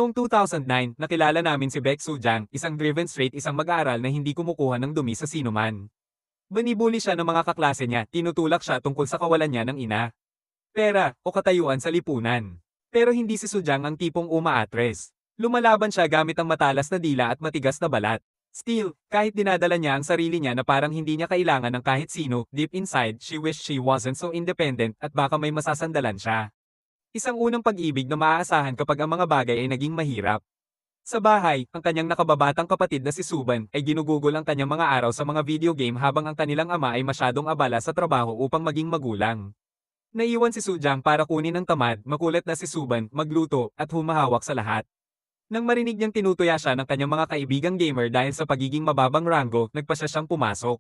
Noong 2009, nakilala namin si Baek Soo-jang, isang driven straight isang mag-aaral na hindi kumukuha ng dumi sa sinuman. Binibuli siya ng mga kaklase niya, tinutulak siya tungkol sa kawalan niya ng ina, pera, o katayuan sa lipunan. Pero hindi si Soo-jang ang tipong umaatres. Lumalaban siya gamit ang matalas na dila at matigas na balat. Still, kahit dinadala niya ang sarili niya na parang hindi niya kailangan ng kahit sino, deep inside, she wished she wasn't so independent at baka may masasandalan siya. Isang unang pag-ibig na maaasahan kapag ang mga bagay ay naging mahirap. Sa bahay, ang kanyang nakababatang kapatid na si Suban ay ginugugol ang kanyang mga araw sa mga video game habang ang kanilang ama ay masyadong abala sa trabaho upang maging magulang. Naiwan si Soo-jang para kunin ang tamad, makulit na si Suban, magluto, at humahawak sa lahat. Nang marinig niyang tinutuya siya ng kanyang mga kaibigang gamer dahil sa pagiging mababang ranggo, nagpasya siyang pumasok.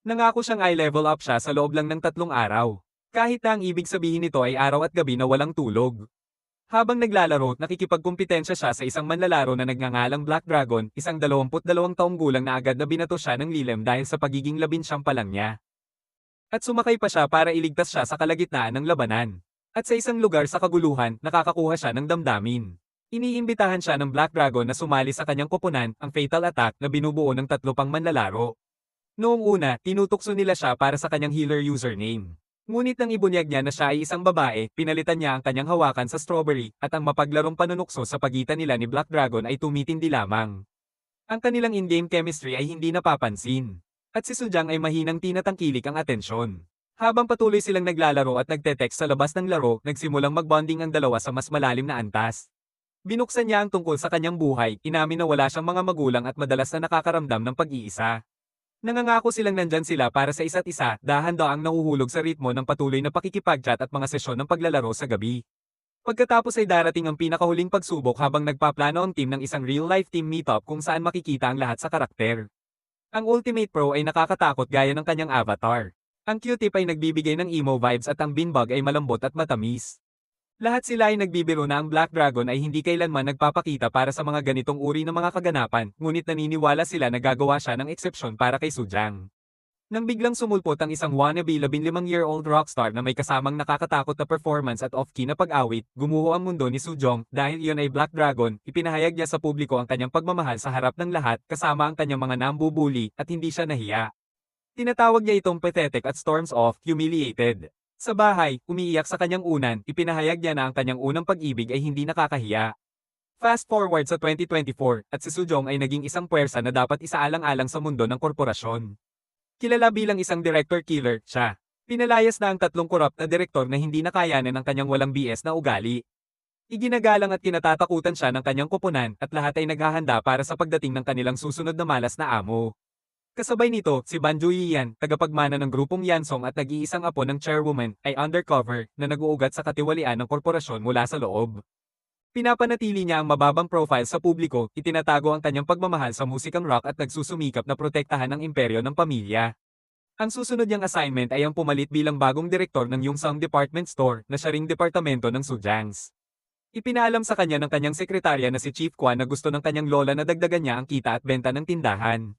Nangako siyang i-level up siya sa loob lang ng 3 araw. Kahit na ang ibig sabihin nito ay araw at gabi na walang tulog. Habang naglalaro, nakikipagkumpetensya siya sa isang manlalaro na nagngangalang Black Dragon, isang 22 taong gulang na agad na binato siya ng lilem dahil sa pagiging 19 pa lang niya. At sumakay pa siya para iligtas siya sa kalagitnaan ng labanan. At sa isang lugar sa kaguluhan, nakakakuha siya ng damdamin. Iniimbitahan siya ng Black Dragon na sumali sa kanyang koponan, ang Fatal Attack na binubuo ng 3 pang manlalaro. Noong una, tinutukso nila siya para sa kanyang healer username. Ngunit nang ibunyag niya na siya ay isang babae, pinalitan niya ang kanyang hawakan sa strawberry, at ang mapaglarong panunukso sa pagitan nila ni Black Dragon ay tumitindi lamang. Ang kanilang in-game chemistry ay hindi napapansin. At si Soo-jang ay mahinang tinatangkilik ang atensyon. Habang patuloy silang naglalaro at nagte-text sa labas ng laro, nagsimulang magbonding ang dalawa sa mas malalim na antas. Binuksan niya ang tungkol sa kanyang buhay, inamin na wala siyang mga magulang at madalas na nakakaramdam ng pag-iisa. Nangangako silang nandyan sila para sa isa't isa, dahan-daang nahuhulog sa ritmo ng patuloy na pakikipag-chat at mga sesyon ng paglalaro sa gabi. Pagkatapos ay darating ang pinakahuling pagsubok habang nagpaplano ang team ng isang real-life team meetup kung saan makikita ang lahat sa karakter. Ang Ultimate Pro ay nakakatakot gaya ng kanyang avatar. Ang Q-tip ay nagbibigay ng emo vibes at ang Beanbag ay malambot at matamis. Lahat sila ay nagbibiro na ang Black Dragon ay hindi kailanman nagpapakita para sa mga ganitong uri ng mga kaganapan, ngunit naniniwala sila na gagawa siya ng eksepsyon para kay Soo-jang. Nang biglang sumulpot ang isang wannabe 15-year-old rockstar na may kasamang nakakatakot na performance at off-key na pag-awit, gumuho ang mundo ni Soo-jong dahil iyon ay Black Dragon, ipinahayag niya sa publiko ang kanyang pagmamahal sa harap ng lahat kasama ang kanyang mga nambubuli at hindi siya nahiya. Tinatawag niya itong pathetic at storms off, humiliated. Sa bahay, umiiyak sa kanyang unan, ipinahayag niya na ang kanyang unang pag-ibig ay hindi nakakahiya. Fast forward sa 2024, at si Soo-jong ay naging isang puwersa na dapat isaalang-alang sa mundo ng korporasyon. Kilala bilang isang director killer, siya. Pinalayas na ang 3 korap na direktor na hindi nakayanan ng kanyang walang BS na ugali. Iginagalang at kinatatakutan siya ng kanyang koponan at lahat ay naghahanda para sa pagdating ng kanilang susunod na malas na amo. Kasabay nito, si Ban Juyian, tagapagmana ng grupong Yansong at nag-iisang apo ng chairwoman, ay undercover na nag-uugat sa katiwalian ng korporasyon mula sa loob. Pinapanatili niya ang mababang profile sa publiko, itinatago ang kanyang pagmamahal sa musikang rock at nagsusumikap na protektahan ang imperyo ng pamilya. Ang susunod niyang assignment ay ang pumalit bilang bagong direktor ng Yongsan Department Store na siya ring departamento ng Soo-jangs. Ipinaalam sa kanya ng kanyang sekretarya na si Chief Kwan na gusto ng kanyang lola na dagdagan niya ang kita at benta ng tindahan.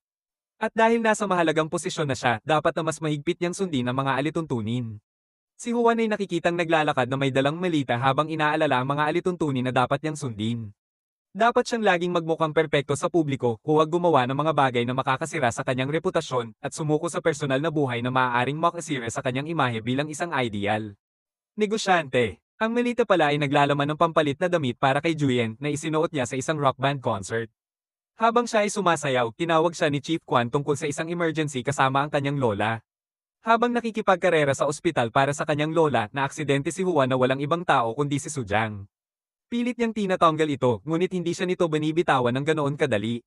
At dahil nasa mahalagang posisyon na siya, dapat na mas mahigpit niyang sundin ang mga alituntunin. Si Juan ay nakikitang naglalakad na may dalang malita habang inaalala ang mga alituntunin na dapat niyang sundin. Dapat siyang laging magmukhang perpekto sa publiko, huwag gumawa ng mga bagay na makakasira sa kanyang reputasyon, at sumuko sa personal na buhay na maaaring makasira sa kanyang imahe bilang isang ideal. Negosyante. Ang malita pala ay naglalaman ng pampalit na damit para kay Juyen na isinuot niya sa isang rock band concert. Habang siya ay sumasayaw, tinawag siya ni Chief Kwan tungkol sa isang emergency kasama ang kanyang lola. Habang nakikipagkarera sa ospital para sa kanyang lola, naaksidente si Juan na walang ibang tao kundi si Soo-jang. Pilit niyang tinatanggal ito, ngunit hindi siya nito binibitawan ng ganoon kadali.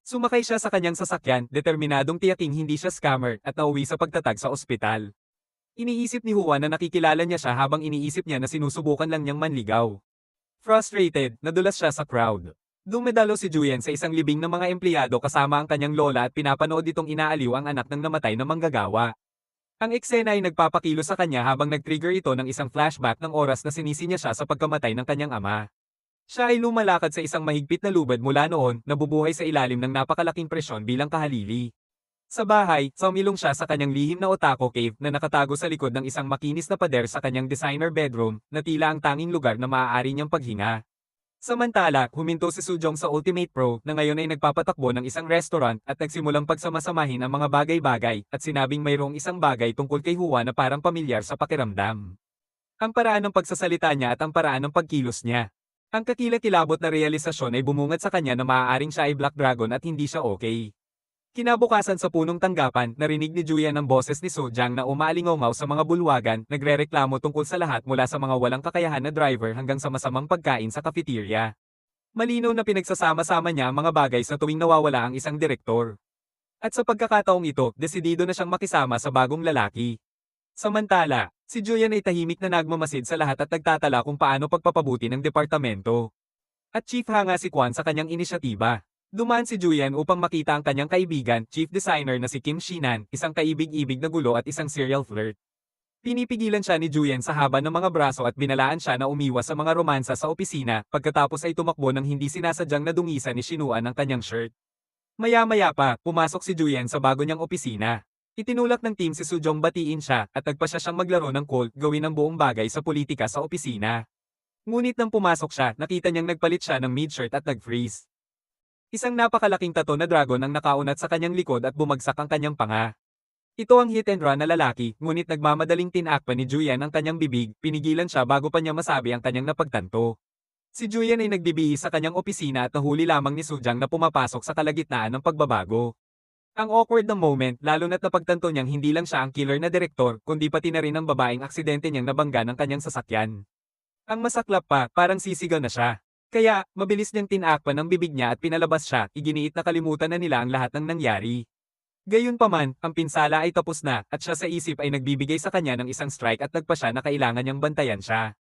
Sumakay siya sa kanyang sasakyan, determinadong tiyaking hindi siya scammer, at nauwi sa pagtatag sa ospital. Iniisip ni Juan na nakikilala niya siya habang iniisip niya na sinusubukan lang niyang manligaw. Frustrated, nadulas siya sa crowd. Dumedalo si Juyen sa isang libing ng mga empleyado kasama ang kanyang lola at pinapanood itong inaaliw ang anak ng namatay na manggagawa. Ang eksena ay nagpapakilo sa kanya habang nag-trigger ito ng isang flashback ng oras na sinisi niya siya sa pagkamatay ng kanyang ama. Siya ay lumalakad sa isang mahigpit na lubad mula noon, nabubuhay sa ilalim ng napakalaking presyon bilang kahalili. Sa bahay, sumilong siya sa kanyang lihim na otaku cave na nakatago sa likod ng isang makinis na pader sa kanyang designer bedroom, na tila ang tanging lugar na maaari niyang paghinga. Samantala, huminto si Sujong sa Ultimate Pro na ngayon ay nagpapatakbo ng isang restaurant at nagsimulang pagsamasamahin ang mga bagay-bagay at sinabing mayroong isang bagay tungkol kay Hua na parang pamilyar sa pakiramdam. Ang paraan ng pagsasalita niya at ang paraan ng pagkilos niya. Ang kakilakilabot na realisasyon ay bumungad sa kanya na maaaring siya ay Black Dragon at hindi siya okay. Kinabukasan sa punong tanggapan, narinig ni Julian ang boses ni Sojang na umaalingaw sa mga bulwagan, nagrereklamo tungkol sa lahat mula sa mga walang kakayahan na driver hanggang sa masamang pagkain sa cafeteria. Malinaw na pinagsasama-sama niya ang mga bagay sa tuwing nawawala ang isang direktor. At sa pagkakataong ito, desidido na siyang makisama sa bagong lalaki. Samantala, si Julian ay tahimik na nagmamasid sa lahat at nagtatala kung paano pagpapabuti ng departamento. At Chief hanga si Kwan sa kanyang inisyatiba. Dumaan si Julian upang makita ang kanyang kaibigan, chief designer na si Kim Shinan, isang kaibig-ibig na gulo at isang serial flirt. Pinipigilan siya ni Julian sa haba ng mga braso at binalaan siya na umiwas sa mga romansa sa opisina, pagkatapos ay tumakbo ng hindi sinasadyang nadungisan ni Shinua ng kanyang shirt. Maya-maya pa, pumasok si Julian sa bago niyang opisina. Itinulak ng team si Sujong batiin siya at nagpasya siyang maglaro ng Colt gawin ang buong bagay sa politika sa opisina. Ngunit nang pumasok siya, nakita niyang nagpalit siya ng mid-shirt at nag-freeze. Isang napakalaking tato na dragon ang nakaunat sa kanyang likod at bumagsak ang kanyang panga. Ito ang hit and run na lalaki, ngunit nagmamadaling tinakpan ni Julian ang kanyang bibig, pinigilan siya bago pa niya masabi ang kanyang napagtanto. Si Julian ay nagbibihis sa kanyang opisina at nahuli lamang ni Sujang na pumapasok sa kalagitnaan ng pagbabago. Ang awkward na moment, lalo na't napagtanto niyang hindi lang siya ang killer na direktor, kundi pati na rin ang babaeng aksidente niyang nabangga ng kanyang sasakyan. Ang masaklap pa, parang sisigaw na siya. Kaya, mabilis niyang tinakpan ang bibig niya at pinalabas siya, iginiit na kalimutan na nila ang lahat ng nangyari. Gayunpaman, ang pinsala ay tapos na, at siya sa isip ay nagbibigay sa kanya ng isang strike at nagpa siya na kailangan niyang bantayan siya.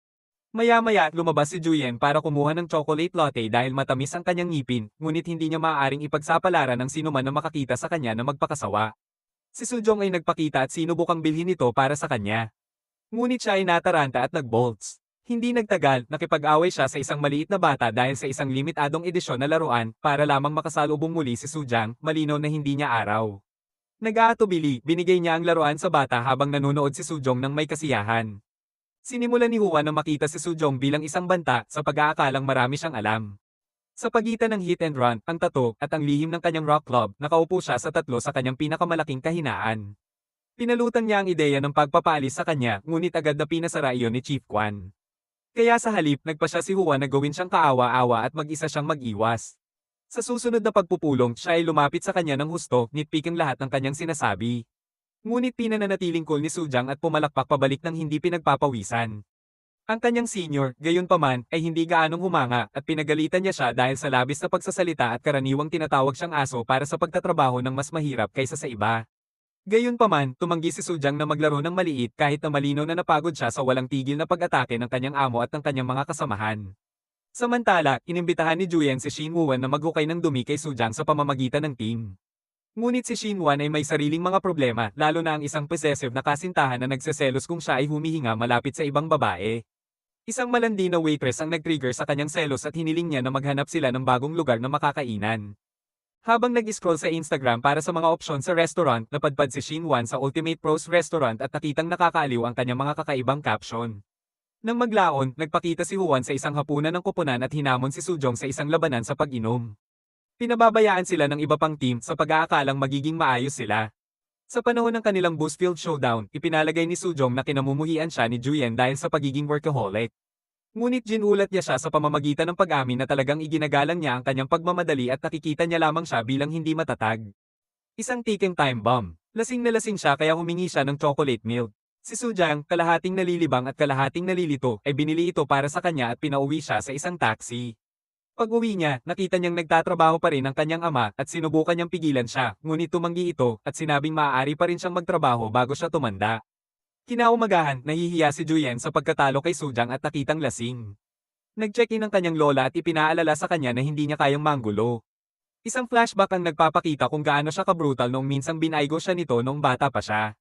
Maya-maya, lumabas si Julian para kumuha ng chocolate latte dahil matamis ang kanyang ngipin, ngunit hindi niya maaaring ipagsapalaran ng sinuman na makakita sa kanya na magpakasawa. Si Sujong ay nagpakita at sinubukang bilhin ito para sa kanya. Ngunit siya ay nataranta at nagbolts. Hindi nagtagal, nakipag-away siya sa isang maliit na bata dahil sa isang limitadong edisyon na laruan para lamang makasalubong muli si Sujang, malinaw na hindi niya araw. Nag-aatubili, binigay niya ang laruan sa bata habang nanonood si Sujong ng may kasiyahan. Sinimulan ni Hua na makita si Sujong bilang isang banta sa pag-aakalang marami siyang alam. Sa pagitan ng hit and run, ang tato, at ang lihim ng kanyang rock club, nakaupo siya sa tatlo sa kanyang pinakamalaking kahinaan. Pinalutan niya ang ideya ng pagpapaalis sa kanya, ngunit agad na pinasara iyon ni Chief Kwan. Kaya sa halip, nagpa siya si Hua na gawin siyang kaawa-awa at mag-isa siyang mag-iwas. Sa susunod na pagpupulong, siya ay lumapit sa kanya ng husto, nitpicking lahat ng kanyang sinasabi. Ngunit pinananatiling cool ni Sujang at pumalakpak pabalik ng hindi pinagpapawisan. Ang kanyang senior, gayunpaman, ay hindi gaanong humanga at pinagalitan niya siya dahil sa labis na pagsasalita at karaniwang tinatawag siyang aso para sa pagtatrabaho ng mas mahirap kaysa sa iba. Gayunpaman, tumanggi si Sujang na maglaro ng maliit kahit na malinaw na napagod siya sa walang tigil na pag-atake ng kanyang amo at ng kanyang mga kasamahan. Samantala, inimbitahan ni Julian si Shin Woo-won na maghukay ng dumi kay Sujang sa pamamagitan ng team. Ngunit si Shin Woo-won ay may sariling mga problema, lalo na ang isang possessive na kasintahan na nagseselos kung siya ay humihinga malapit sa ibang babae. Isang malandi na waitress ang nag-trigger sa kanyang selos at hiniling niya na maghanap sila ng bagong lugar na makakainan. Habang nag-scroll sa Instagram para sa mga opsyon sa restaurant, napadpad si Shin Woo-won sa Ultimate Pros Restaurant at nakitang nakakaaliw ang kanyang mga kakaibang caption. Nang maglaon, nagpakita si Woo-won sa isang hapunan ng koponan at hinamon si Sujong sa isang labanan sa pag-inom. Pinababayaan sila ng iba pang team sa pag-aakalang magiging maayos sila. Sa panahon ng kanilang Boostfield Showdown, ipinalagay ni Sujong na kinamumuhian siya ni Julian dahil sa pagiging workaholic. Ngunit ginulat niya siya sa pamamagitan ng pag-amin na talagang iginagalang niya ang kanyang pagmamadali at nakikita niya lamang siya bilang hindi matatag. Isang ticking time bomb. Lasing na lasing siya kaya humingi siya ng chocolate milk. Si Sujang, kalahating nalilibang at kalahating nalilito, ay binili ito para sa kanya at pinauwi siya sa isang taxi. Pag-uwi niya, nakita niyang nagtatrabaho pa rin ang kanyang ama at sinubukan niyang pigilan siya, ngunit tumanggi ito at sinabing maaari pa rin siyang magtrabaho bago siya tumanda. Kinaumagahan, nahihiya si Julian sa pagkatalo kay Sujang at nakitang lasing. Nag-check-in ang kanyang lola at ipinaalala sa kanya na hindi niya kayang manggulo. Isang flashback ang nagpapakita kung gaano siya kabrutal noong minsang binaygo siya nito noong bata pa siya.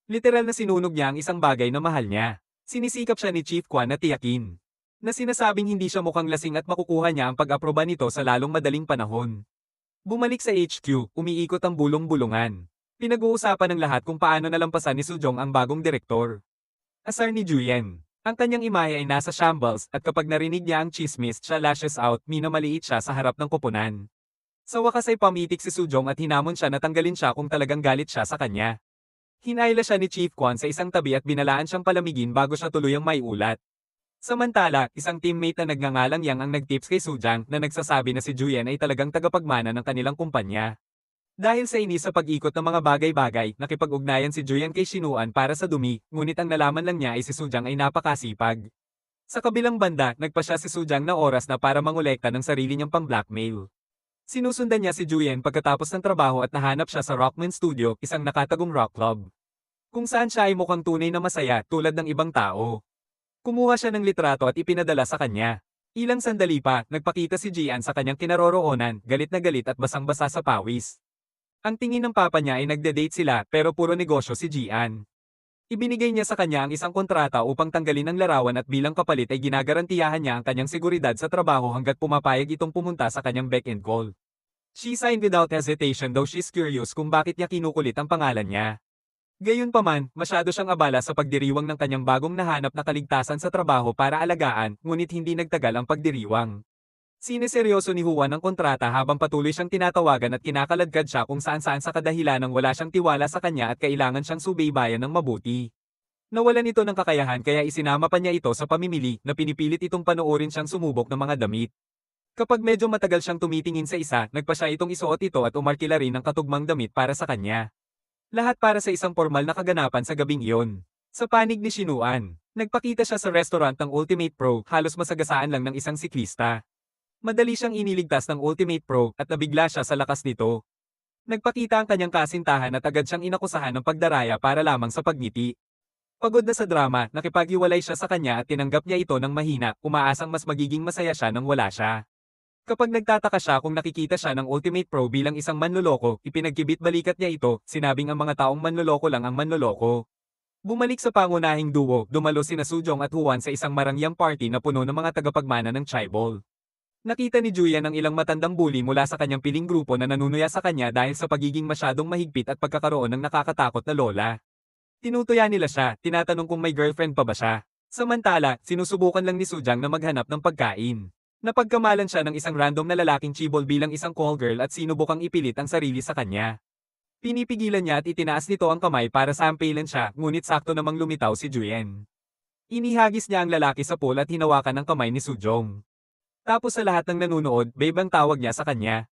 Literal na sinunog niya ang isang bagay na mahal niya. Sinisikap siya ni Chief Kwan na tiyakin na sinasabing hindi siya mukhang lasing at makukuha niya ang pag-aproba nito sa lalong madaling panahon. Bumalik sa HQ, umiikot ang bulong-bulungan. Pinag-uusapan ng lahat kung paano nalampasan ni Sujong ang bagong direktor. Asar ni Julian. Ang kanyang imahe ay nasa shambles at kapag narinig niya ang chismis, siya lashes out, minamaliit siya sa harap ng koponan. Sa wakas ay pamitik si Sujong at hinamon siya na tanggalin siya kung talagang galit siya sa kanya. Hinayla siya ni Chief Kwon sa isang tabi at binalaan siyang palamigin bago siya tuluyang maiulat. Samantala, isang teammate na nagngangalang Yang ang nagtips kay Sujang na nagsasabi na si Juyen ay talagang tagapagmana ng kanilang kumpanya. Dahil sa inis sa pag-ikot ng mga bagay-bagay, nakipag-ugnayan si Juyen kay Shinuan para sa dumi, ngunit ang nalaman lang niya ay si Sujang ay napakasipag. Sa kabilang banda, nagpa siya si Sujang na oras na para mangolekta ng sarili niyang pang-blackmail. Sinusundan niya si Juyen pagkatapos ng trabaho at nahanap siya sa Rockman Studio, isang nakatagong rock club. Kung saan siya ay mukhang tunay na masaya tulad ng ibang tao. Kumuha siya ng litrato at ipinadala sa kanya. Ilang sandali pa, nagpakita si Jian sa kanyang kinaroroonan, galit na galit at basang-basa sa pawis. Ang tingin ng papa niya ay nagde-date sila pero puro negosyo si Jian. Ibinigay niya sa kanya ang isang kontrata upang tanggalin ang larawan at bilang kapalit ay ginagarantiyahan niya ang kanyang seguridad sa trabaho hanggat pumapayag itong pumunta sa kanyang beck and call. She signed without hesitation though she's curious kung bakit niya kinukulit ang pangalan niya. Gayunpaman, masyado siyang abala sa pagdiriwang ng kanyang bagong nahanap na kaligtasan sa trabaho para alagaan, ngunit hindi nagtagal ang pagdiriwang. Sineseryoso ni Juan ang kontrata habang patuloy siyang tinatawagan at kinakaladkad siya kung saan-saan sa kadahilanang wala siyang tiwala sa kanya at kailangan siyang subaybayan ng mabuti. Nawalan ito ng kakayahan kaya isinama pa niya ito sa pamimili na pinipilit itong panoorin siyang sumubok ng mga damit. Kapag medyo matagal siyang tumitingin sa isa, nagpa siya itong isuot ito at umarkila rin ng katugmang damit para sa kanya. Lahat para sa isang formal na kaganapan sa gabing iyon. Sa panig ni Shinuan, nagpakita siya sa restaurant ng Ultimate Pro, halos masagasaan lang ng isang siklista. Madali siyang iniligtas ng Ultimate Pro at nabigla siya sa lakas nito. Nagpakita ang kanyang kasintahan at agad siyang inakusahan ng pagdaraya para lamang sa pagngiti. Pagod na sa drama, nakipaghiwalay siya sa kanya at tinanggap niya ito ng mahina, umaasang mas magiging masaya siya nang wala siya. Kapag nagtataka siya kung nakikita siya ng Ultimate Pro bilang isang manloloko, ipinagkibit-balikat niya ito, sinabing ang mga taong manloloko lang ang manloloko. Bumalik sa pangunahing duo, dumalo sina Sujong at Juan sa isang marangyang party na puno ng mga tagapagmana ng Chaebol. Nakita ni Juyan ang ilang matandang bully mula sa kanyang piling grupo na nanunuya sa kanya dahil sa pagiging masyadong mahigpit at pagkakaroon ng nakakatakot na lola. Tinutuya nila siya, tinatanong kung may girlfriend pa ba siya. Samantala, sinusubukan lang ni Sujang na maghanap ng pagkain. Napagkamalan siya ng isang random na lalaking chibol bilang isang call girl at sinubukang ipilit ang sarili sa kanya. Pinipigilan niya at itinaas nito ang kamay para sampailan siya, ngunit sakto namang lumitaw si Juyen. Inihagis niya ang lalaki sa pool at hinawakan ang kamay ni Sujong. Tapos sa lahat ng nanunood, babe ang tawag niya sa kanya.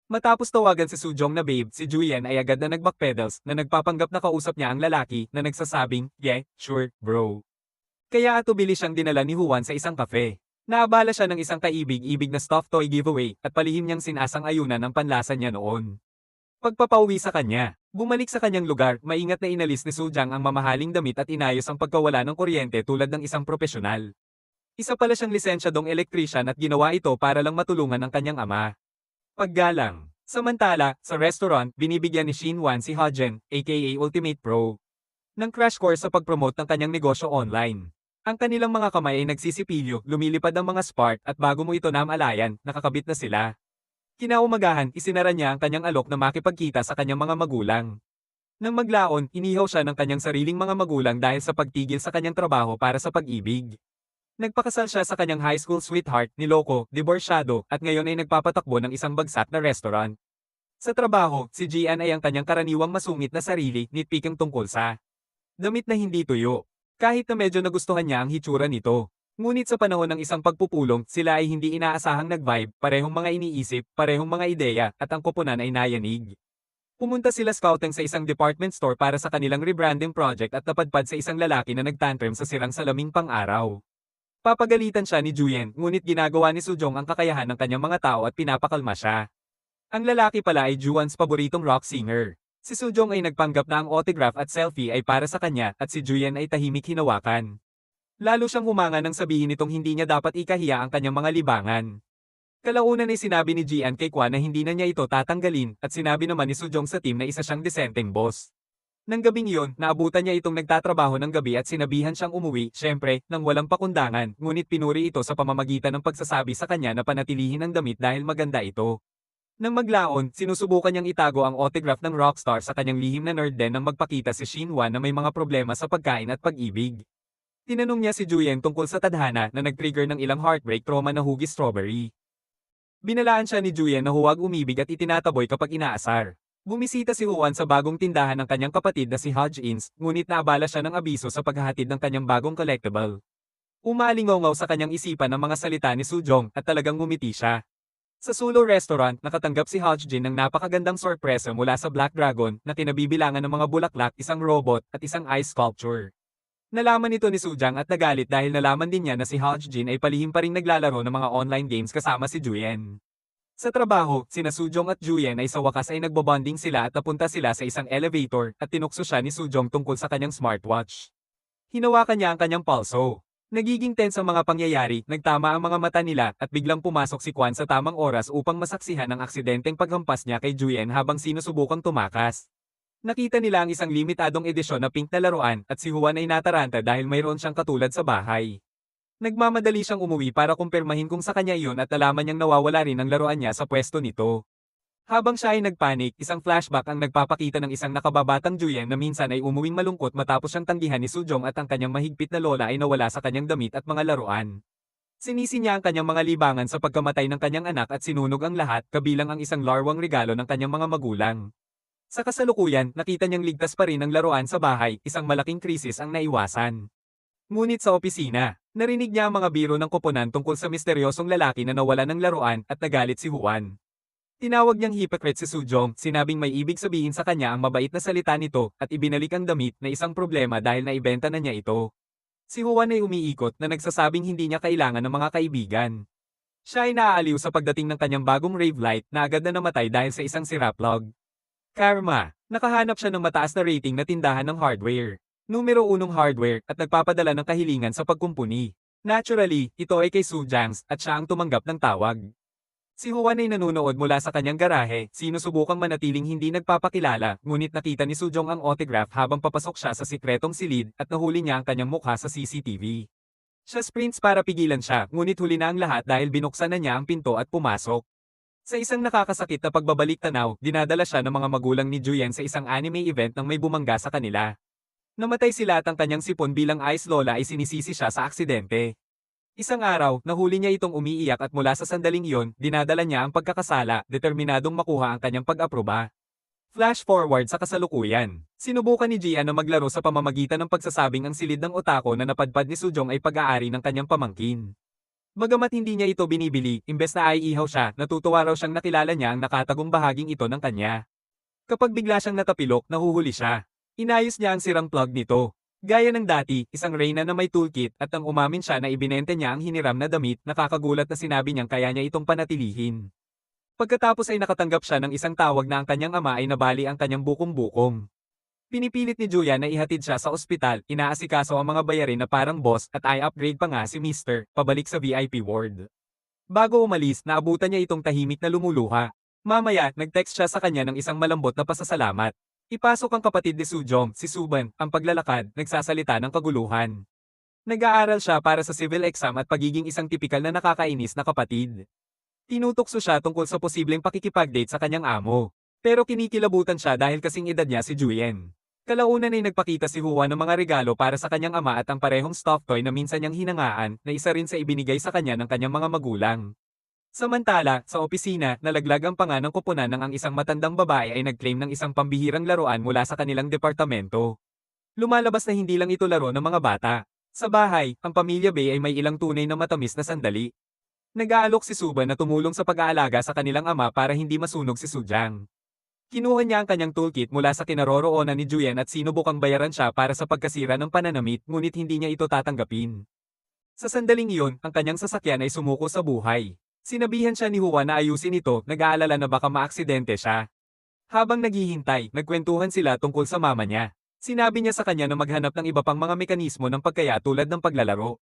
Matapos tawagan si Sujong na babe, si Juyen ay agad na nag-backpedals na nagpapanggap na kausap niya ang lalaki na nagsasabing, yeah, sure, bro. Kaya atubili siyang dinala ni Juan sa isang cafe. Naabala siya ng isang kaibig-ibig na stuffed toy giveaway at palihim niyang sinasang-ayunan ang panlasa niya noon. Pagpapauwi sa kanya, bumalik sa kanyang lugar, maingat na inalis ni Sujang ang mamahaling damit at inayos ang pagkawala ng kuryente tulad ng isang profesional. Isa pala siyang lisensyadong elektrisyan at ginawa ito para lang matulungan ang kanyang ama. Paggalang. Samantala, sa restaurant, binibigyan ni Shin Wan si Hojin, aka Ultimate Pro, ng crash course sa pag-promote ng kanyang negosyo online. Ang kanilang mga kamay ay nagsisipilyo, lumilipad ang mga spark at bago mo ito namalayan, nakakabit na sila. Kinaumagahan, isinara niya ang kanyang alok na makipagkita sa kanyang mga magulang. Nang maglaon, inihaw siya ng kanyang sariling mga magulang dahil sa pagtigil sa kanyang trabaho para sa pag-ibig. Nagpakasal siya sa kanyang high school sweetheart, niloko, diborsyado, at ngayon ay nagpapatakbo ng isang bagsak na restaurant. Sa trabaho, si Jian ay ang kanyang karaniwang masungit na sarili, nitpikang tungkol sa damit na hindi tuyo. Kahit na medyo nagustuhan niya ang hitsura nito. Ngunit sa panahon ng isang pagpupulong, sila ay hindi inaasahang nag-vibe, parehong mga iniisip, parehong mga ideya, at ang koponan ay nayanig. Pumunta sila scouting sa isang department store para sa kanilang rebranding project at napadpad sa isang lalaki na nagtantrum sa sirang salaming pang-araw. Papagalitan siya ni Juyen, ngunit ginagawa ni Sujong ang kakayahan ng kanyang mga tao at pinapakalma siya. Ang lalaki pala ay Juwan's paboritong rock singer. Si Sujong ay nagpanggap na ang autograph at selfie ay para sa kanya at si Juyen ay tahimik hinawakan. Lalo siyang humanga nang sabihin nitong hindi niya dapat ikahiya ang kanyang mga libangan. Kalaunan ay sinabi ni Jian kay Kwan na hindi na niya ito tatanggalin at sinabi naman ni Sujong sa team na isa siyang desenteng boss. Nang gabing iyon, naabutan niya itong nagtatrabaho ng gabi at sinabihan siyang umuwi, syempre, nang walang pakundangan, ngunit pinuri ito sa pamamagitan ng pagsasabi sa kanya na panatilihin ang damit dahil maganda ito. Nang maglaon, sinusubukan niyang itago ang autograph ng rockstar sa kanyang lihim na nerd den nang magpakita si Shin Wan na may mga problema sa pagkain at pag-ibig. Tinanong niya si Juyen tungkol sa tadhana na nag-trigger ng ilang heartbreak trauma na hugis strawberry. Binalaan siya ni Juyen na huwag umibig at itinataboy kapag inaasar. Bumisita si Juan sa bagong tindahan ng kanyang kapatid na si Hodge Inns, ngunit naabala siya ng abiso sa paghahatid ng kanyang bagong collectible. Umalingaw sa kanyang isipan ang mga salita ni Sujong at talagang ngumiti siya. Sa Sulo Restaurant, nakatanggap si Hodgin ng napakagandang sorpresa mula sa Black Dragon na kinabibilangan ng mga bulaklak, isang robot, at isang ice sculpture. Nalaman ito ni Sujang at nagalit dahil nalaman din niya na si Hodgin ay palihim pa ring naglalaro ng mga online games kasama si Juyen. Sa trabaho, sina Sujong at Juyen ay sa wakas ay nagbobonding sila at napunta sila sa isang elevator at tinukso siya ni Sujong tungkol sa kanyang smartwatch. Hinawakan niya ang kanyang pulso. Nagiging tense ang mga pangyayari, nagtama ang mga mata nila at biglang pumasok si Kwan sa tamang oras upang masaksihan ang aksidenteng paghampas niya kay Juyen habang sinusubukang tumakas. Nakita nila ang isang limitadong edisyon na pink na laruan at si Juan ay nataranta dahil mayroon siyang katulad sa bahay. Nagmamadali siyang umuwi para kumpirmahin kung sa kanya iyon at nalaman niyang nawawala rin ang laruan niya sa pwesto nito. Habang siya ay nagpanik, isang flashback ang nagpapakita ng isang nakababatang Juyen na minsan ay umuwing malungkot matapos siyang tanggihan ni Sujong at ang kanyang mahigpit na lola ay nawala sa kanyang damit at mga laruan. Sinisi niya ang kanyang mga libangan sa pagkamatay ng kanyang anak at sinunog ang lahat kabilang ang isang larwang regalo ng kanyang mga magulang. Sa kasalukuyan, nakita niyang ligtas pa rin ang laruan sa bahay, isang malaking krisis ang naiwasan. Ngunit sa opisina, narinig niya ang mga biro ng koponan tungkol sa misteryosong lalaki na nawala ng laruan at nagalit si Juan. Tinawag niyang hypocrite si Sujong, sinabing may ibig sabihin sa kanya ang mabait na salita nito at ibinalik ang damit na isang problema dahil naibenta na niya ito. Si Juan ay umiikot na nagsasabing hindi niya kailangan ng mga kaibigan. Siya ay naaaliw sa pagdating ng kanyang bagong rave light na agad na namatay dahil sa isang sira plug. Karma. Nakahanap siya ng mataas na rating na tindahan ng hardware. Numero 1 hardware at nagpapadala ng kahilingan sa pagkumpuni. Naturally, ito ay kay Sujangs at siya ang tumanggap ng tawag. Si Juan ay nanonood mula sa kanyang garahe, sinusubukang manatiling hindi nagpapakilala, ngunit nakita ni Sujong ang autograph habang papasok siya sa sikretong silid at nahuli niya ang kanyang mukha sa CCTV. Siya sprints para pigilan siya, ngunit huli na ang lahat dahil binuksan na niya ang pinto at pumasok. Sa isang nakakasakit na pagbabalik tanaw, dinadala siya ng mga magulang ni Juyen sa isang anime event nang may bumangga sa kanila. Namatay sila at ang kanyang sipon bilang ice lola ay sinisisi siya sa aksidente. Isang araw, nahuli niya itong umiiyak at mula sa sandaling iyon, dinadala niya ang pagkakasala, determinadong makuha ang kanyang pag-aproba. Flash forward sa kasalukuyan. Sinubukan ni Gian na maglaro sa pamamagitan ng pagsasabing ang silid ng otako na napadpad ni Sujong ay pag-aari ng kanyang pamangkin. Bagamat hindi niya ito binibili, imbes na ay ihaw siya, natutuwa raw siyang nakilala niya ang nakatagong bahaging ito ng kanya. Kapag bigla siyang natapilok, nahuhuli siya. Inayos niya ang sirang plug nito. Gaya ng dati, isang reyna na may toolkit at nang umamin siya na ibinente niya ang hiniram na damit, nakakagulat na sinabi niyang kaya niya itong panatilihin. Pagkatapos ay nakatanggap siya ng isang tawag na ang kanyang ama ay nabali ang kanyang bukom-bukom. Pinipilit ni Juya na ihatid siya sa ospital, inaasikaso ang mga bayarin na parang boss at i-upgrade pa nga si Mr. pabalik sa VIP ward. Bago umalis, naabutan niya itong tahimik na lumuluha. Mamaya, nag-text siya sa kanya ng isang malambot na pasasalamat. Ipasok ang kapatid ni Sujong, si Suban, ang paglalakad, nagsasalita ng kaguluhan. Nag-aaral siya para sa civil exam at pagiging isang tipikal na nakakainis na kapatid. Tinutokso siya tungkol sa posibleng pakikipag-date sa kanyang amo. Pero kinikilabutan siya dahil kasing edad niya si Juyen. Kalaunan ay nagpakita si Juan ng mga regalo para sa kanyang ama at ang parehong stuffed toy na minsan niyang hinangaan na isa rin sa ibinigay sa kanya ng kanyang mga magulang. Samantala, sa opisina, nalaglag ang panga ng koponan nang ang isang matandang babae ay nag-claim ng isang pambihirang laruan mula sa kanilang departamento. Lumalabas na hindi lang ito laro ng mga bata. Sa bahay, ang pamilya Bay ay may ilang tunay na matamis na sandali. Nag-aalok si Suban na tumulong sa pag-aalaga sa kanilang ama para hindi masunog si Sujang. Kinuha niya ang kanyang toolkit mula sa kinaroroonan ni Juyen at sinubukang bayaran siya para sa pagkasira ng pananamit ngunit hindi niya ito tatanggapin. Sa sandaling iyon, ang kanyang sasakyan ay sumuko sa buhay. Sinabihan siya ni Juan na ayusin ito, nag-aalala na baka maaksidente siya. Habang naghihintay, nagkwentuhan sila tungkol sa mama niya. Sinabi niya sa kanya na maghanap ng iba pang mga mekanismo ng pagkaya tulad ng paglalaro.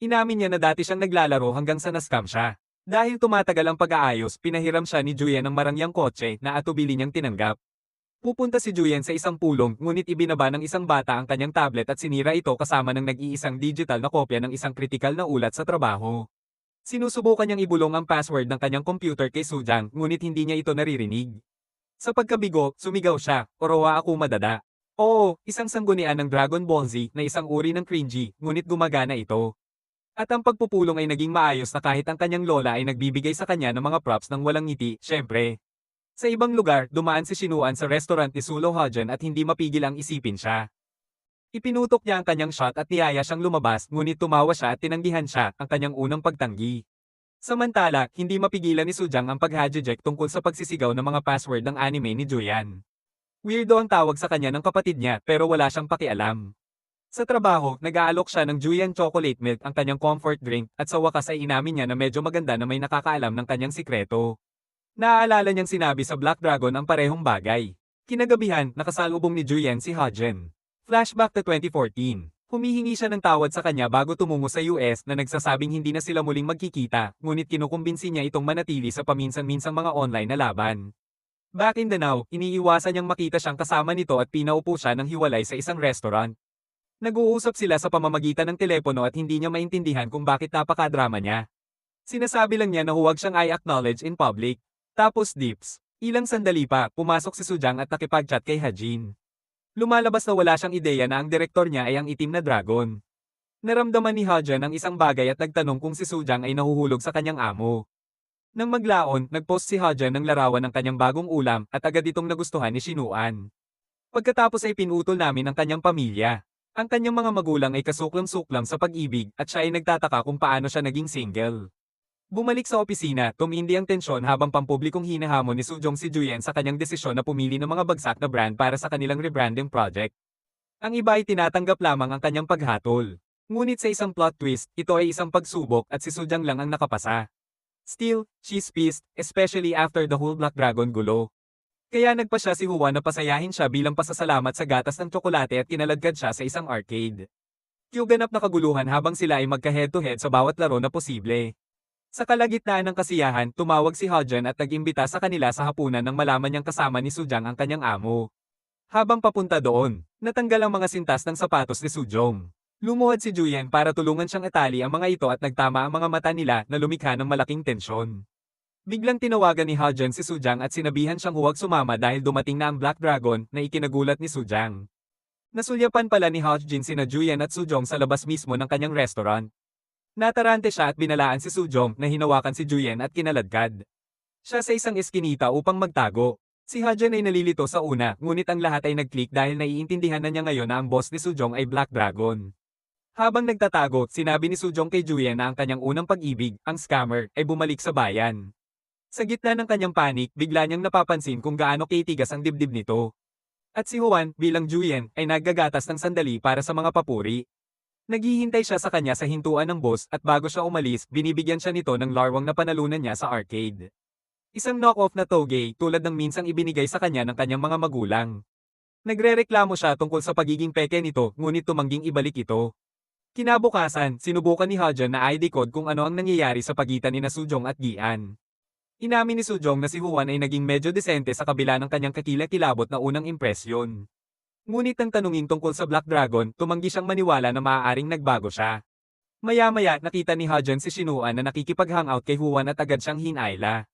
Inamin niya na dati siyang naglalaro hanggang sa na-scam siya. Dahil tumatagal ang pag-aayos, pinahiram siya ni Juyen ng marangyang kotse na atubili niyang tinanggap. Pupunta si Juyen sa isang pulong, ngunit ibinaba ng isang bata ang kanyang tablet at sinira ito kasama ng nag-iisang digital na kopya ng isang kritikal na ulat sa trabaho. Sinusubukan niyang ibulong ang password ng kanyang computer kay Sujang, ngunit hindi niya ito naririnig. Sa pagkabigo, sumigaw siya, "Orowa ako madada." Oo, isang sanggunian ng Dragon Ball Z na isang uri ng cringy, ngunit gumagana ito. At ang pagpupulong ay naging maayos na kahit ang kanyang lola ay nagbibigay sa kanya ng mga props ng walang ngiti, syempre. Sa ibang lugar, dumaan si Shinuan sa restaurant ni Sulo Hojan at hindi mapigil ang isipin siya. Ipinutok niya ang kanyang shot at niyaya siyang lumabas, ngunit tumawa siya at tinanggihan siya, ang kanyang unang pagtanggi. Samantala, hindi mapigilan ni Sujang ang paghajejek tungkol sa pagsisigaw ng mga password ng anime ni Julian. Weirdo ang tawag sa kanya ng kapatid niya pero wala siyang pakialam. Sa trabaho, nag-aalok siya ng Julian Chocolate Milk, ang kanyang comfort drink, at sa wakas ay inamin niya na medyo maganda na may nakakaalam ng kanyang sikreto. Naaalala niyang sinabi sa Black Dragon ang parehong bagay. Kinagabihan, nakasalubong ni Julian si Hajin. Flashback to 2014. Humihingi siya ng tawad sa kanya bago tumungo sa US na nagsasabing hindi na sila muling magkikita, ngunit kinukumbinsi niya itong manatili sa paminsan-minsang mga online na laban. Back in the now, iniiwasan niyang makita siyang kasama nito at pinaupo siya ng hiwalay sa isang restaurant. Nag-uusap sila sa pamamagitan ng telepono at hindi niya maintindihan kung bakit napakadrama niya. Sinasabi lang niya na huwag siyang i-acknowledge in public. Tapos dips. Ilang sandali pa, pumasok si Sujang at nakipag-chat kay Hajin. Lumalabas na wala siyang ideya na ang direktor niya ay ang itim na dragon. Naramdaman ni Hajin ang isang bagay at nagtanong kung si Sujang ay nahuhulog sa kanyang amo. Nang maglaon, nag-post si Hajin ng larawan ng kanyang bagong ulam at agad itong nagustuhan ni Shinuan. Pagkatapos ay pinutol namin ang kanyang pamilya. Ang kanyang mga magulang ay kasuklam-suklam sa pag-ibig at siya ay nagtataka kung paano siya naging single. Bumalik sa opisina, tumindi ang tensyon habang pampublikong hinahamon ni Sujong si Juyen sa kanyang desisyon na pumili ng mga bagsak na brand para sa kanilang rebranding project. Ang iba ay tinatanggap lamang ang kanyang paghatol. Ngunit sa isang plot twist, ito ay isang pagsubok at si Sujang lang ang nakapasa. Still, she's pissed, especially after the whole Black Dragon gulo. Kaya nagpa siya si Juan na pasayahin siya bilang pasasalamat sa gatas ng tsokolate at kinaladkad siya sa isang arcade. Yung ganap na kaguluhan habang sila ay magka-head-to-head sa bawat laro na posible. Sa kalagitnaan ng kasiyahan, tumawag si Hajin at nag-imbita sa kanila sa hapunan nang malaman niyang kasama ni Sujang ang kanyang amo. Habang papunta doon, natanggal ang mga sintas ng sapatos ni Sujong. Lumuhad si Juyen para tulungan siyang itali ang mga ito at nagtama ang mga mata nila na lumikha ng malaking tensyon. Biglang tinawagan ni Hajin si Sujang at sinabihan siyang huwag sumama dahil dumating na ang Black Dragon na ikinagulat ni Sujang. Nasulyapan pala ni Hajin sina Juyen at Sujong sa labas mismo ng kanyang restaurant. Natarante siya at binalaan si Sujong na hinawakan si Juyen at kinaladkad. Siya sa isang eskinita upang magtago. Si Hajin ay nalilito sa una, ngunit ang lahat ay nag-click dahil naiintindihan na niya ngayon na ang boss ni Sujong ay Black Dragon. Habang nagtatago, sinabi ni Sujong kay Juyen na ang kanyang unang pag-ibig, ang scammer, ay bumalik sa bayan. Sa gitna ng kanyang panik, bigla niyang napapansin kung gaano kitigas ang dibdib nito. At si Juan, bilang Juyen, ay naggagatas ng sandali para sa mga papuri. Naghihintay siya sa kanya sa hintuan ng boss at bago siya umalis, binibigyan siya nito ng larwang na panalunan niya sa arcade. Isang knock-off na toge tulad ng minsang ibinigay sa kanya ng kanyang mga magulang. Nagrereklamo siya tungkol sa pagiging peke nito, ngunit tumangging ibalik ito. Kinabukasan, sinubukan ni Hajin na i-decode kung ano ang nangyayari sa pagitan ni Sujong at Gian. Inamin ni Sujong na si Juan ay naging medyo desente sa kabila ng kanyang kakilakilabot na unang impresyon. Ngunit nang tanungin tungkol sa Black Dragon, tumanggi siyang maniwala na maaaring nagbago siya. Maya-maya, nakita ni Hajin si Shinuan na nakikipag-hangout kay Juan at agad siyang hinayla.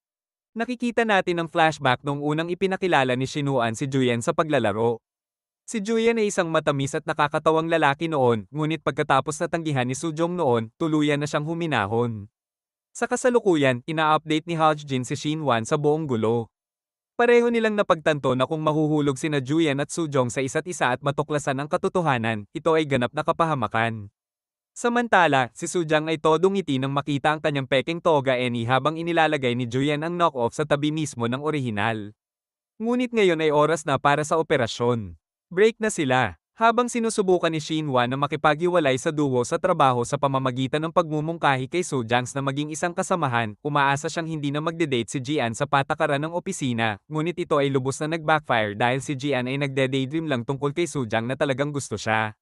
Nakikita natin ang flashback nung unang ipinakilala ni Shinuan si Juyen sa paglalaro. Si Juyen ay isang matamis at nakakatawang lalaki noon, ngunit pagkatapos na tanggihan ni Sujong noon, tuluyan na siyang huminahon. Sa kasalukuyan, ina-update ni Hajin si Shinwan sa buong gulo. Pareho nilang napagtanto na kung mahuhulog sina Juyen at Sujong sa isa't isa at matuklasan ang katotohanan, ito ay ganap na kapahamakan. Samantala, si Sujang ay todong ngiti nang makita ang kanyang peking toga eni habang inilalagay ni Juyen ang knock-off sa tabi mismo ng orihinal. Ngunit ngayon ay oras na para sa operasyon. Break na sila. Habang sinusubukan ni Shinwan na makipaghiwalay sa duo sa trabaho sa pamamagitan ng pagmumungkahi kay Sojangs na maging isang kasamahan, umaasa siyang hindi na magde-date si Jian sa patakaran ng opisina, ngunit ito ay lubos na nag-backfire dahil si Jian ay nagde-daydream lang tungkol kay Sojang na talagang gusto siya.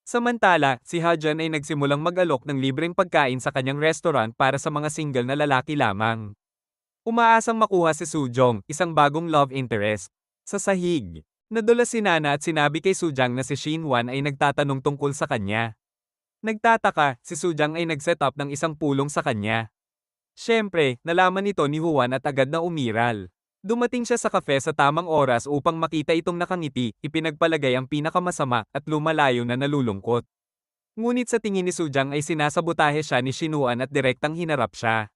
Samantala, si Hajin ay nagsimulang mag-alok ng libreng pagkain sa kanyang restaurant para sa mga single na lalaki lamang. Umaasang makuha si Sujong, isang bagong love interest, sa sahig. Nadulas si Nana at sinabi kay Sujang na si Shinwan ay nagtatanong tungkol sa kanya. Nagtataka, si Sujang ay nag-set up ng isang pulong sa kanya. Siyempre, nalaman nito ni Juan at agad na umiral. Dumating siya sa kafe sa tamang oras upang makita itong nakangiti, ipinagpalagay ang pinakamasama at lumalayo na nalulungkot. Ngunit sa tingin ni Sujang ay sinasabotahe siya ni Shinuan at direktang hinarap siya.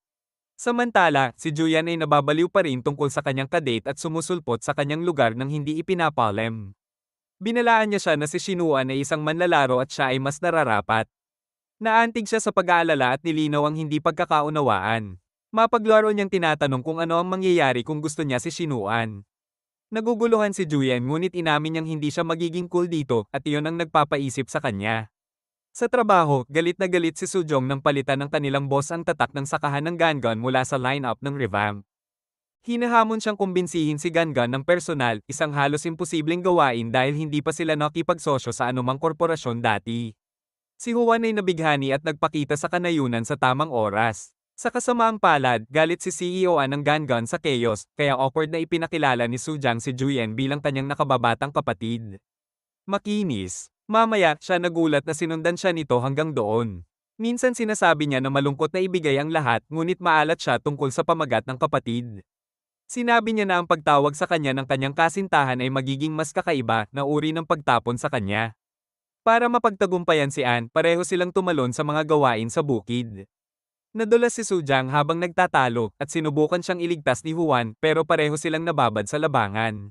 Samantala, si Julian ay nababaliw pa rin tungkol sa kanyang kadate at sumusulpot sa kanyang lugar nang hindi ipinapalem. Binalaan niya siya na si Shinuan ay isang manlalaro at siya ay mas nararapat. Naantig siya sa pag-aalala at nilinaw ang hindi pagkakaunawaan. Mapaglaro niyang tinatanong kung ano ang mangyayari kung gusto niya si Shinuan. Naguguluhan si Julian ngunit inamin niyang hindi siya magiging cool dito at iyon ang nagpapaisip sa kanya. Sa trabaho, galit na galit si Sujong nang palitan ng kanilang boss ang tatak ng sakahan ng Gangon mula sa lineup ng revamp. Hinahamon siyang kumbinsihin si Gangon ng personal, isang halos imposibleng gawain dahil hindi pa sila nakipagsosyo sa anumang korporasyon dati. Si Juan ay nabighani at nagpakita sa kanayunan sa tamang oras. Sa kasamaang palad, galit si CEO ng Gangon sa chaos, kaya awkward na ipinakilala ni Sujang si Juyen bilang kanyang nakababatang kapatid. Makinis. Mamaya, siya nagulat na sinundan siya nito hanggang doon. Minsan sinasabi niya na malungkot na ibigay ang lahat ngunit maalat siya tungkol sa pamagat ng kapatid. Sinabi niya na ang pagtawag sa kanya ng kanyang kasintahan ay magiging mas kakaiba na uri ng pagtapon sa kanya. Para mapagtagumpayan si Anne, pareho silang tumalon sa mga gawain sa bukid. Nadulas si Sujang habang nagtatalo at sinubukan siyang iligtas ni Juan pero pareho silang nababad sa labangan.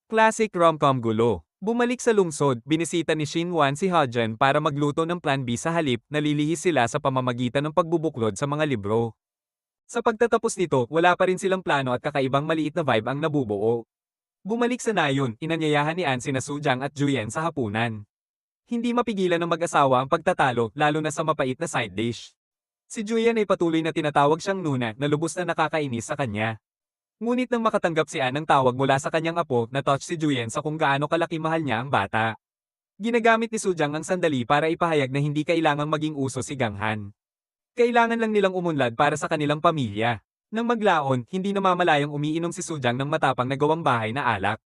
Classic rom-com gulo. Bumalik sa lungsod, binisita ni Shinwan si Hajan para magluto ng plan B sa halip, nalilihis sila sa pamamagitan ng pagbubuklod sa mga libro. Sa pagtatapos nito, wala pa rin silang plano at kakaibang maliit na vibe ang nabubuo. Bumalik sa nayon, inanyayahan ni Anne sina Sujang at Juyen sa hapunan. Hindi mapigilan ng mag-asawa ang pagtatalo, lalo na sa mapait na side dish. Si Juyen ay patuloy na tinatawag siyang Nuna na lubos na nakakainis sa kanya. Ngunit nang makatanggap si Anne ng tawag mula sa kanyang apo, na-touch si Juyen sa kung gaano kalaki mahal niya ang bata. Ginagamit ni Sujang ang sandali para ipahayag na hindi kailangang maging uso si Ganghan. Kailangan lang nilang umunlad para sa kanilang pamilya. Nang maglaon, hindi namamalayang umiinom si Sujang ng matapang na gawang bahay na alak.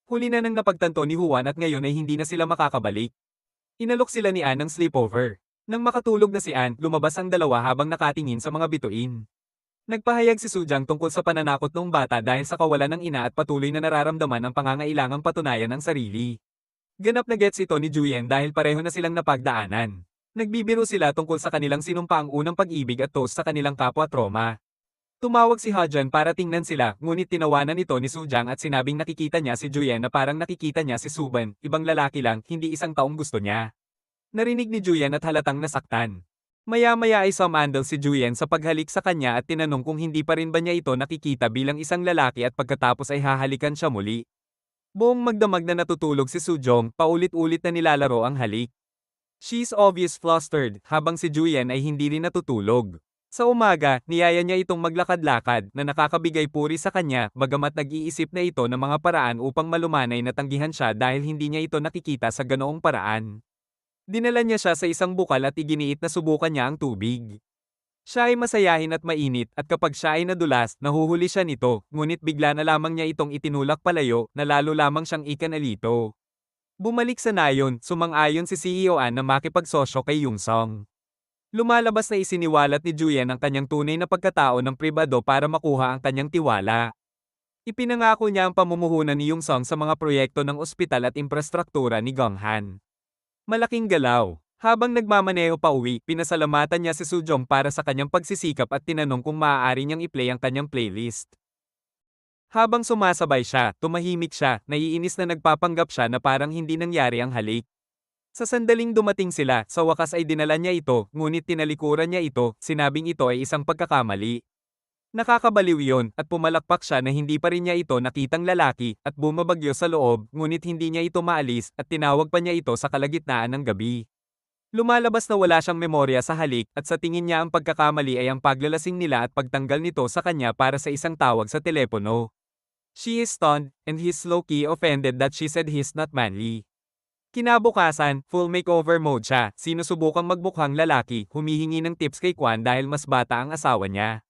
Huli na nang napagtanto ni Juan at ngayon ay hindi na sila makakabalik. Inalok sila ni Anne ng sleepover. Nang makatulog na si Anne, lumabas ang dalawa habang nakatingin sa mga bituin. Nagpahayag si Sujang tungkol sa pananakot noong bata dahil sa kawalan ng ina at patuloy na nararamdaman ang pangangailangang patunayan ng sarili. Ganap na gets ito ni Juyen dahil pareho na silang napagdaanan. Nagbibiro sila tungkol sa kanilang sinumpaang unang pag-ibig at toast sa kanilang kapwa-troma. Tumawag si Hajan para tingnan sila, ngunit tinawanan ito ni Sujang at sinabing nakikita niya si Juyen na parang nakikita niya si Suban, ibang lalaki lang, hindi isang taong gusto niya. Narinig ni Juyen at halatang nasaktan. Maya-maya ay sumandal si Juyen sa paghalik sa kanya at tinanong kung hindi pa rin ba niya ito nakikita bilang isang lalaki at pagkatapos ay hahalikan siya muli. Buong magdamag na natutulog si Sujong, paulit-ulit na nilalaro ang halik. She's obvious flustered, habang si Juyen ay hindi rin natutulog. Sa umaga, niyaya niya itong maglakad-lakad na nakakabigay puri sa kanya, bagamat nag-iisip na ito ng mga paraan upang malumanay na tanggihan siya dahil hindi niya ito nakikita sa ganoong paraan. Dinala niya siya sa isang bukal at iginiit na subukan niya ang tubig. Siya ay masayahin at mainit at kapag siya ay nadulas, nahuhuli siya nito, ngunit bigla na lamang niya itong itinulak palayo na lalo lamang siyang ikanalito. Bumalik sa nayon, sumang-ayon si CEO An na makipagsosyo kay Yung Song. Lumalabas na isiniwalat ni Juyen ang kanyang tunay na pagkatao ng pribado para makuha ang kanyang tiwala. Ipinangako niya ang pamumuhunan ni Yung Song sa mga proyekto ng ospital at infrastruktura ni Gonghan. Malaking galaw. Habang nagmamaneho pa uwi, pinasalamatan niya si Sujong para sa kanyang pagsisikap at tinanong kung maaari niyang i-play ang kanyang playlist. Habang sumasabay siya, tumahimik siya, naiinis na nagpapanggap siya na parang hindi nangyari ang halik. Sa sandaling dumating sila, sa wakas ay dinala niya ito, ngunit tinalikuran niya ito, sinabing ito ay isang pagkakamali. Nakakabaliw yon at pumalakpak siya na hindi pa rin niya ito nakitang lalaki at bumabagyo sa loob ngunit hindi niya ito maalis at tinawag pa niya ito sa kalagitnaan ng gabi. Lumalabas na wala siyang memorya sa halik at sa tingin niya ang pagkakamali ay ang paglalasing nila at pagtanggal nito sa kanya para sa isang tawag sa telepono. She is stunned and he's low-key offended that she said he's not manly. Kinabukasan, full makeover mode siya, sinusubukang magbukhang lalaki, humihingi ng tips kay Kwan dahil mas bata ang asawa niya.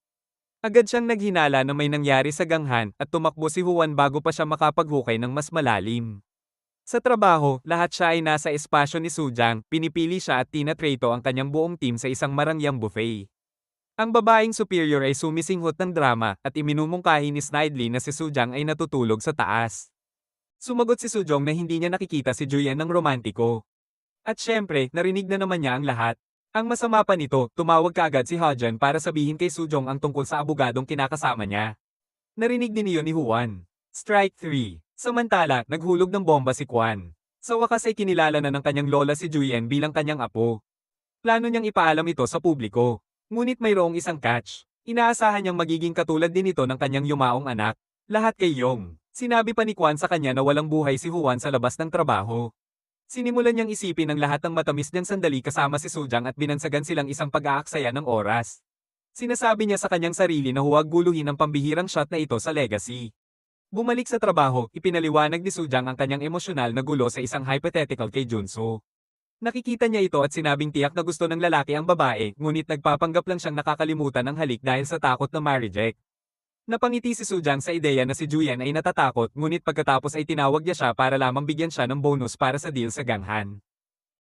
Agad siyang naghinala na may nangyari sa Ganghan at tumakbo si Juan bago pa siya makapaghukay ng mas malalim. Sa trabaho, lahat siya ay nasa espasyo ni Sujang, pinipili siya at tinatrato ang kanyang buong team sa isang marangyang buffet. Ang babaeng superior ay sumisinghot ng drama at iminumungkahi ni Snidely na si Sujang ay natutulog sa taas. Sumagot si Sujong na hindi niya nakikita si Julian ng romantiko. At syempre, narinig na naman niya ang lahat. Ang masama pa nito, tumawag kaagad si Hajan para sabihin kay Sujong ang tungkol sa abogadong kinakasama niya. Narinig din iyon ni Juan. Strike 3. Samantala, naghulog ng bomba si Kwan. Sa wakas ay kinilala na ng kanyang lola si Julian bilang kanyang apo. Plano niyang ipaalam ito sa publiko. Ngunit mayroong isang catch. Inaasahan niyang magiging katulad din ito ng kanyang yumaong anak. Lahat kay Yong. Sinabi pa ni Kwan sa kanya na walang buhay si Juan sa labas ng trabaho. Sinimulan niyang isipin ang lahat ng matamis niyang sandali kasama si Sujang at binansagan silang isang pag-aaksaya ng oras. Sinasabi niya sa kanyang sarili na huwag guluhin ang pambihirang shot na ito sa legacy. Bumalik sa trabaho, ipinaliwanag ni Sujang ang kanyang emosyonal na gulo sa isang hypothetical kay Junso. Nakikita niya ito at sinabing tiyak na gusto ng lalaki ang babae, ngunit nagpapanggap lang siyang nakakalimutan ng halik dahil sa takot na ma-reject. Napangiti si Sujang sa ideya na si Julian ay natatakot, ngunit pagkatapos ay tinawag niya siya para lamang bigyan siya ng bonus para sa deal sa ganghan.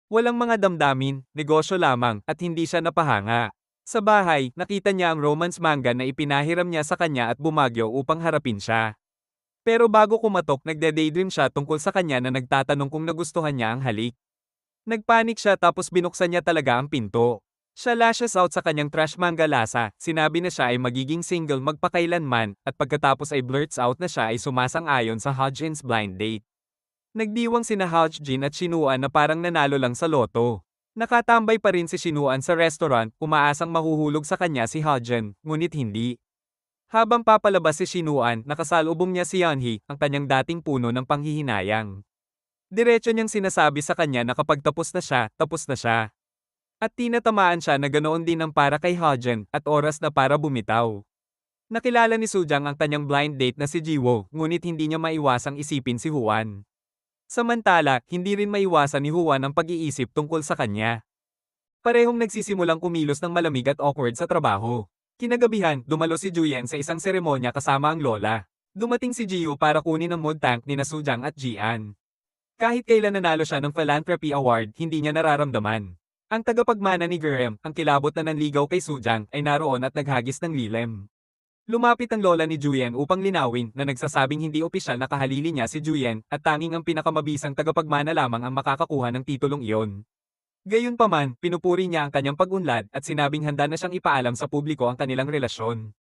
Walang mga damdamin, negosyo lamang, at hindi siya napahanga. Sa bahay, nakita niya ang romance manga na ipinahiram niya sa kanya at bumagyo upang harapin siya. Pero bago kumatok, nagde-daydream siya tungkol sa kanya na nagtatanong kung nagustuhan niya ang halik. Nagpanik siya tapos binuksan niya talaga ang pinto. Siya lashes out sa kanyang trash manga lasa, sinabi na siya ay magiging single magpakailanman, at pagkatapos ay blurts out na siya ay sumasang-ayon sa Hodgins blind date. Nagdiwang sina Hodgin at Shinuan na parang nanalo lang sa loto. Nakatambay pa rin si Shinuan sa restaurant, umaasang mahuhulog sa kanya si Hodgin, ngunit hindi. Habang papalabas si Shinuan, nakasalubong niya si Yeonhee, ang kanyang dating puno ng panghihinayang. Diretso niyang sinasabi sa kanya na kapag tapos na siya. At tinatamaan siya na ganoon din ang para kay Hodgin at oras na para bumitaw. Nakilala ni Sujang ang kanyang blind date na si Jiwo, ngunit hindi niya maiwasang isipin si Juan. Samantala, hindi rin maiwasan ni Juan ang pag-iisip tungkol sa kanya. Parehong nagsisimulang kumilos ng malamig at awkward sa trabaho. Kinagabihan, dumalo si Juyen sa isang seremonya kasama ang lola. Dumating si Jiwo para kunin ang mood tank ni Sujang at Jian. Kahit kailan nanalo siya ng Philanthropy Award, hindi niya nararamdaman. Ang tagapagmana ni Graham, ang kilabot na nanligaw kay Sujang, ay naroon at naghagis ng lilem. Lumapit ang lola ni Juyen upang linawin na nagsasabing hindi opisyal na kahalili niya si Juyen at tanging ang pinakamabisang tagapagmana lamang ang makakakuha ng titulong iyon. Gayunpaman, pinupuri niya ang kanyang pag-unlad at sinabing handa na siyang ipaalam sa publiko ang kanilang relasyon.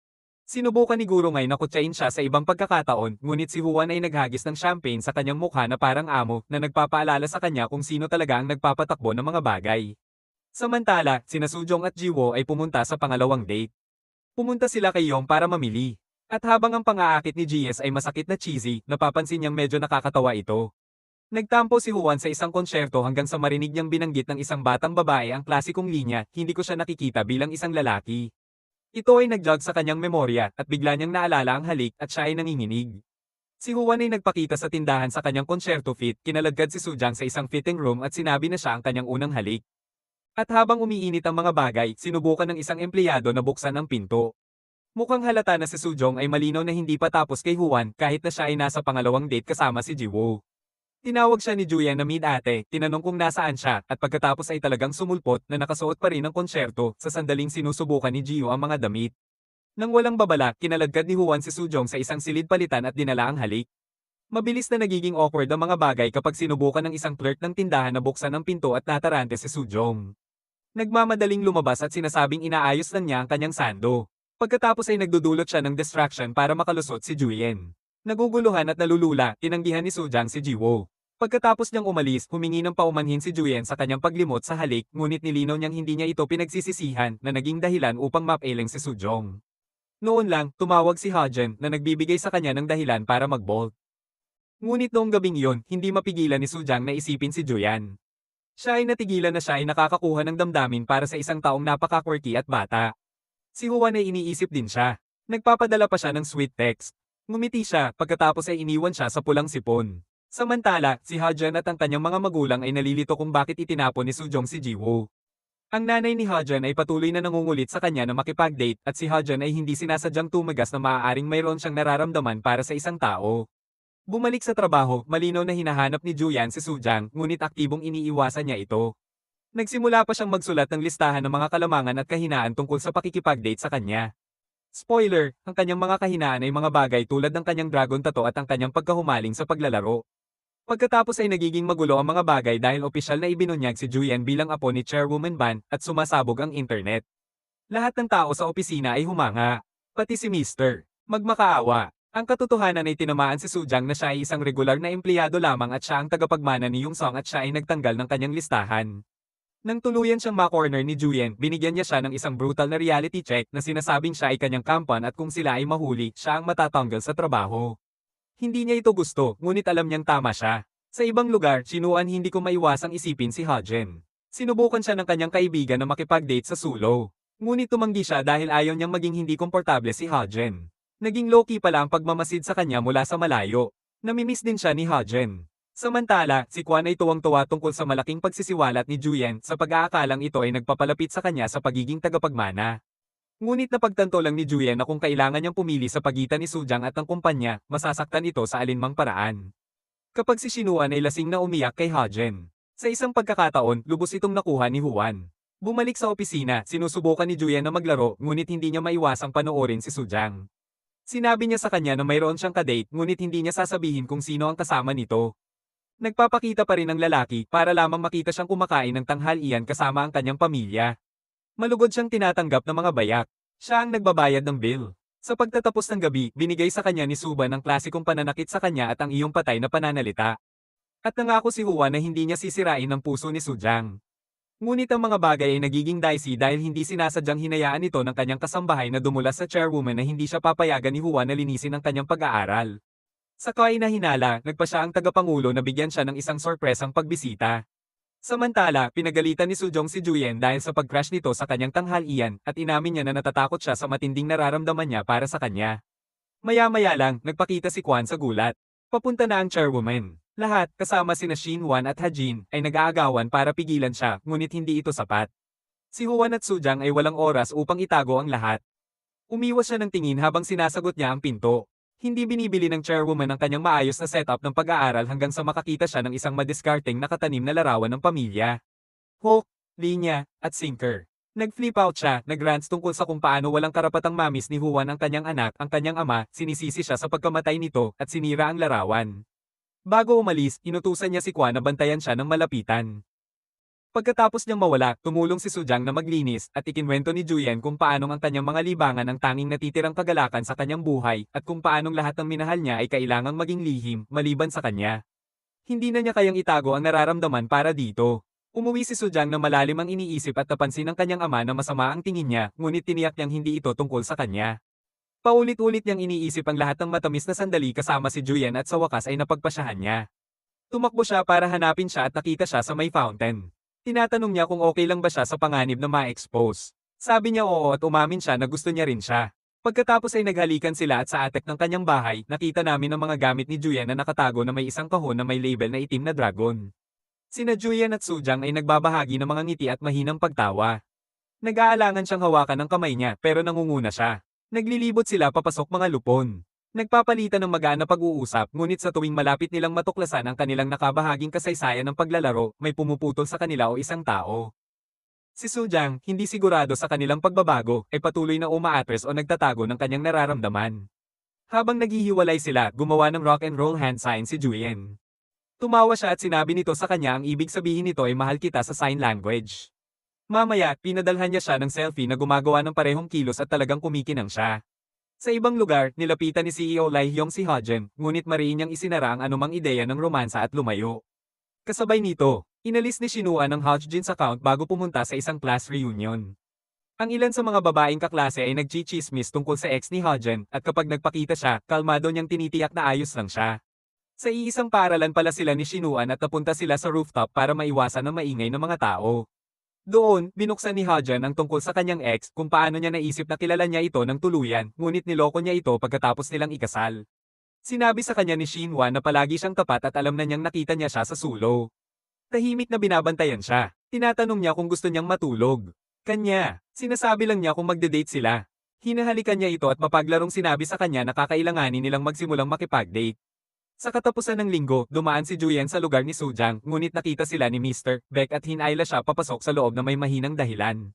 Sinubukan ni Gurungay na kutsain siya sa ibang pagkakataon, ngunit si Juan ay naghagis ng champagne sa kanyang mukha na parang amo na nagpapaalala sa kanya kung sino talaga ang nagpapatakbo ng mga bagay. Samantala, sina Sujong at Jiwo ay pumunta sa pangalawang date. Pumunta sila kay Yong para mamili. At habang ang pang-aakit ni GS ay masakit na cheesy, napapansin niyang medyo nakakatawa ito. Nagtampo si Juan sa isang konsyerto hanggang sa marinig niyang binanggit ng isang batang babae ang klasikong linya, hindi ko siya nakikita bilang isang lalaki. Ito ay nag-jog sa kanyang memorya at bigla niyang naalala ang halik at siya ay nanginginig. Si Juan ay nagpakita sa tindahan sa kanyang konsyerto fit, kinaladkad si Sujang sa isang fitting room at sinabi na siya ang kanyang unang halik. At habang umiinit ang mga bagay, sinubukan ng isang empleyado na buksan ang pinto. Mukhang halata na si Sujong ay malinaw na hindi pa tapos kay Juan kahit na siya ay nasa pangalawang date kasama si Jiwo. Tinawag siya ni Juyan na mid-ate, tinanong kung nasaan siya, at pagkatapos ay talagang sumulpot na nakasuot pa rin ng konsyerto sa sandaling sinusubukan ni Jiwo ang mga damit. Nang walang babala, kinaladkad ni Juan si Sujong sa isang silid palitan at dinala ang halik. Mabilis na nagiging awkward ang mga bagay kapag sinubukan ng isang clerk ng tindahan na buksan ang pinto at natarante si Sujong. Nagmamadaling lumabas at sinasabing inaayos lang niya ang kanyang sando. Pagkatapos ay nagdudulot siya ng distraction para makalusot si Juyen. Naguguluhan at nalulula, tinanggihan ni Sujang si Jiwo. Pagkatapos niyang umalis, humingi ng paumanhin si Juyen sa kanyang paglimot sa halik, ngunit nilinaw niyang hindi niya ito pinagsisisihan na naging dahilan upang mapailing si Sujong. Noon lang, tumawag si Hajin na nagbibigay sa kanya ng dahilan para mag-bolt. Ngunit noong gabing iyon, hindi mapigilan ni Sujang na isipin si Juyan. Siya ay natigilan na siya ay nakakakuha ng damdamin para sa isang taong napaka-quirky at bata. Si Juan ay iniisip din siya. Nagpapadala pa siya ng sweet text. Ngumiti siya, pagkatapos ay iniwan siya sa pulang sipon. Samantala, si Hajan at ang kanyang mga magulang ay nalilito kung bakit itinapon ni Sujong si Jiwo. Ang nanay ni Hajan ay patuloy na nangungulit sa kanya na makipag-date at si Hajan ay hindi sinasadyang tumagas na maaaring mayroon siyang nararamdaman para sa isang tao. Bumalik sa trabaho, malinaw na hinahanap ni Juyan si Sujang, ngunit aktibong iniiwasan niya ito. Nagsimula pa siyang magsulat ng listahan ng mga kalamangan at kahinaan tungkol sa pakikipag-date sa kanya. Spoiler, ang kanyang mga kahinaan ay mga bagay tulad ng kanyang dragon tattoo at ang kanyang pagkahumaling sa paglalaro. Pagkatapos ay nagiging magulo ang mga bagay dahil opisyal na ibinunyag si Juyen bilang apo ni Chairwoman Ban at sumasabog ang internet. Lahat ng tao sa opisina ay humanga. Pati si Mr. Magmakaawa. Ang katotohanan ay tinamaan si Sujang na siya ay isang regular na empleyado lamang at siya ang tagapagmana ni Yung Song at siya ay nagtanggal ng kanyang listahan. Nang tuluyan siyang ma-corner ni Juyen, binigyan niya siya ng isang brutal na reality check na sinasabing siya ay kanyang kampan at kung sila ay mahuli, siya ang matatanggal sa trabaho. Hindi niya ito gusto, ngunit alam niyang tama siya. Sa ibang lugar, sinuan hindi ko maiwasang isipin si Hajin. Sinubukan siya ng kanyang kaibigan na makipag-date sa Sulo. Ngunit tumanggi siya dahil ayaw niyang maging hindi komportable si Hajin. Naging low-key pala ang pagmamasid sa kanya mula sa malayo. Namimiss din siya ni Hajin. Samantala, si Kwan ay tuwang-tuwa tungkol sa malaking pagsisiwalat ni Juyen sa pag-aakalang ito ay nagpapalapit sa kanya sa pagiging tagapagmana. Ngunit napagtanto lang ni Juyen na kung kailangan niyang pumili sa pagitan ni Sujang at ng kumpanya, masasaktan ito sa alinmang paraan. Kapag si Shinuan ay lasing na umiyak kay Hajin. Sa isang pagkakataon, lubos itong nakuha ni Huan. Bumalik sa opisina, sinusubukan ni Juyen na maglaro ngunit hindi niya maiwasang panoorin si Sujang. Sinabi niya sa kanya na mayroon siyang kadate ngunit hindi niya sasabihin kung sino ang kasama nito. Nagpapakita pa rin ang lalaki para lamang makita siyang kumakain ng tanghalian kasama ang kanyang pamilya. Malugod siyang tinatanggap ng mga bayak. Siya ang nagbabayad ng bill. Sa pagtatapos ng gabi, binigay sa kanya ni Suban ang klasikong pananakit sa kanya at ang iyong patay na pananalita. At nangako si Huwa na hindi niya sisirain ang puso ni Sujang. Ngunit ang mga bagay ay nagiging dicey dahil hindi sinasadyang hinayaan ito ng kanyang kasambahay na dumulas sa chairwoman na hindi siya papayagan ni Huwa na linisin ang kanyang pag-aaral. Sa kainahinala, nagpa siya ang tagapangulo na bigyan siya ng isang sorpresang pagbisita. Samantala, pinagalitan ni Sujong si Juyen dahil sa pag-crash nito sa kanyang tanghalian at inamin niya na natatakot siya sa matinding nararamdaman niya para sa kanya. Maya-maya lang, nagpakita si Kwan sa gulat. Papunta na ang chairwoman. Lahat, kasama sina Shin Wan at Hajin, ay nag-aagawan para pigilan siya, ngunit hindi ito sapat. Si Huan at Sujang ay walang oras upang itago ang lahat. Umiwas siya ng tingin habang sinasagot niya ang pinto. Hindi binibili ng chairwoman ang kanyang maayos na setup ng pag-aaral hanggang sa makakita siya ng isang madiskarteng nakatanim na larawan ng pamilya. Hook, linya, at sinker. Nag-flip out siya, nagrants tungkol sa kung paano walang karapatang mamis ni Huan ang kanyang anak, ang kanyang ama, sinisisi siya sa pagkamatay nito, at sinira ang larawan. Bago umalis, inutusan niya si Kwan na bantayan siya ng malapitan. Pagkatapos niyang mawala, tumulong si Sujang na maglinis at ikinwento ni Juyen kung paanong ang kanyang mga libangan ang tanging natitirang kagalakan sa kanyang buhay at kung paanong lahat ng minahal niya ay kailangang maging lihim maliban sa kanya. Hindi na niya kayang itago ang nararamdaman para dito. Umuwi si Sujang na malalim ang iniisip at napansin ng kanyang ama na masama ang tingin niya, ngunit tiniyak niyang hindi ito tungkol sa kanya. Paulit-ulit niyang iniisip ang lahat ng matamis na sandali kasama si Juyen at sa wakas ay napagpasyahan niya. Tumakbo siya para hanapin siya at nakita siya sa may fountain. Tinatanong niya kung okay lang ba siya sa panganib na ma-expose. Sabi niya oo at umamin siya na gusto niya rin siya. Pagkatapos ay naghalikan sila at sa attic ng kanyang bahay, nakita namin ang mga gamit ni Juyen na nakatago na may isang kahon na may label na itim na dragon. Sina Juyen at Sujang ay nagbabahagi ng mga ngiti at mahinang pagtawa. Nag-aalangan siyang hawakan ng kamay niya pero nangunguna siya. Naglilibot sila papasok mga lupon. Nagpapalitan ng magaan na pag-uusap ngunit sa tuwing malapit nilang matuklasan ang kanilang nakabahaging kasaysayan ng paglalaro, may pumuputol sa kanila o isang tao. Si Sujang, hindi sigurado sa kanilang pagbabago, ay patuloy na umaatres o nagtatago ng kanyang nararamdaman. Habang naghihiwalay sila, gumawa ng rock and roll hand sign si Juyen. Tumawa siya at sinabi nito sa kanya ang ibig sabihin nito ay mahal kita sa sign language. Mamaya, pinadalhan niya siya ng selfie na gumagawa ng parehong kilos at talagang kumikinang siya. Sa ibang lugar, nilapitan ni CEO Lai Hyong si Hajin, ngunit mariin niyang isinara ang anumang ideya ng romansa at lumayo. Kasabay nito, inalis ni Shinuan ang Hajin's account bago pumunta sa isang class reunion. Ang ilan sa mga babaeng kaklase ay nagchichismis tungkol sa ex ni Hajin at kapag nagpakita siya, kalmado niyang tinitiyak na ayos lang siya. Sa iisang paaralan pala sila ni Shinuan at napunta sila sa rooftop para maiwasan ng maingay ng mga tao. Doon, binuksan ni Hajin ang tungkol sa kanyang ex kung paano niya naisip na kilala niya ito ng tuluyan, ngunit niloko niya ito pagkatapos nilang ikasal. Sinabi sa kanya ni Shinhwa na palagi siyang tapat at alam na niyang nakita niya siya sa sulo. Tahimik na binabantayan siya. Tinatanong niya kung gusto niyang matulog. Kanya, sinasabi lang niya kung magde-date sila. Hinahalikan niya ito at mapaglarong sinabi sa kanya na kakailanganin nilang magsimulang makipag-date. Sa katapusan ng linggo, dumaan si Julian sa lugar ni Sujang, ngunit nakita sila ni Mr. Beck at hinayla siya papasok sa loob na may mahinang dahilan.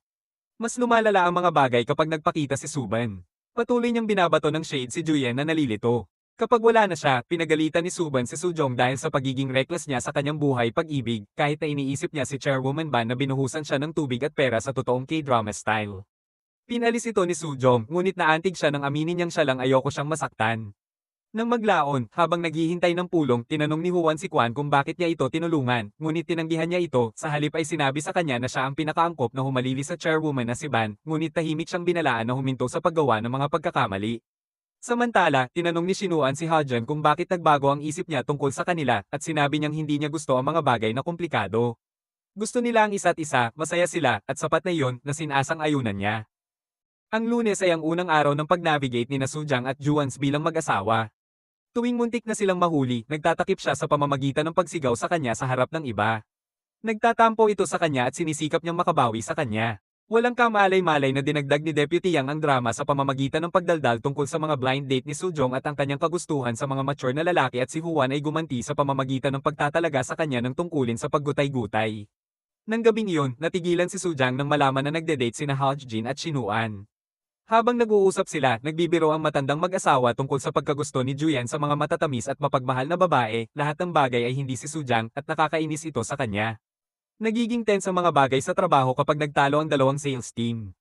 Mas lumalala ang mga bagay kapag nagpakita si Suban. Patuloy niyang binabato ng shade si Julian na nalilito. Kapag wala na siya, pinagalitan ni Suban si Sujong dahil sa pagiging reckless niya sa kanyang buhay pag-ibig, kahit na iniisip niya si Chairwoman Ban na binuhusan siya ng tubig at pera sa totoong K-drama style. Pinalis ito ni Sujong, ngunit naantig siya nang aminin niyang siya lang ayoko siyang masaktan. Nang maglaon, habang naghihintay ng pulong, tinanong ni Juan si Kwan kung bakit niya ito tinulungan, ngunit tinanggihan niya ito, sa halip ay sinabi sa kanya na siya ang pinakaangkop na humalili sa chairwoman na si Ban, ngunit tahimik siyang binalaan na huminto sa paggawa ng mga pagkakamali. Samantala, tinanong ni Shinuan si Hajan kung bakit nagbago ang isip niya tungkol sa kanila, at sinabi niyang hindi niya gusto ang mga bagay na komplikado. Gusto nila ang isa't isa, masaya sila, at sapat na iyon, na sinasang-ayunan niya. Ang Lunes ay ang unang araw ng pag-navigate ni Sujang at Juans bilang mag-asawa. Tuwing muntik na silang mahuli, nagtatakip siya sa pamamagitan ng pagsigaw sa kanya sa harap ng iba. Nagtatampo ito sa kanya at sinisikap niyang makabawi sa kanya. Walang kamalay-malay na dinagdag ni Deputy Yang ang drama sa pamamagitan ng pagdaldal tungkol sa mga blind date ni Sujong at ang kanyang kagustuhan sa mga mature na lalaki at si Juan ay gumanti sa pamamagitan ng pagtatalaga sa kanya ng tungkulin sa paggutay-gutay. Nang gabing iyon, natigilan si Sujang nang malaman na nagde-date sina Haljin at Shinuan. Habang nag-uusap sila, nagbibiro ang matandang mag-asawa tungkol sa pagkagusto ni Julian sa mga matatamis at mapagmahal na babae, lahat ng bagay ay hindi si Sujang at nakakainis ito sa kanya. Nagiging tense ang mga bagay sa trabaho kapag nagtalo ang dalawang sales team.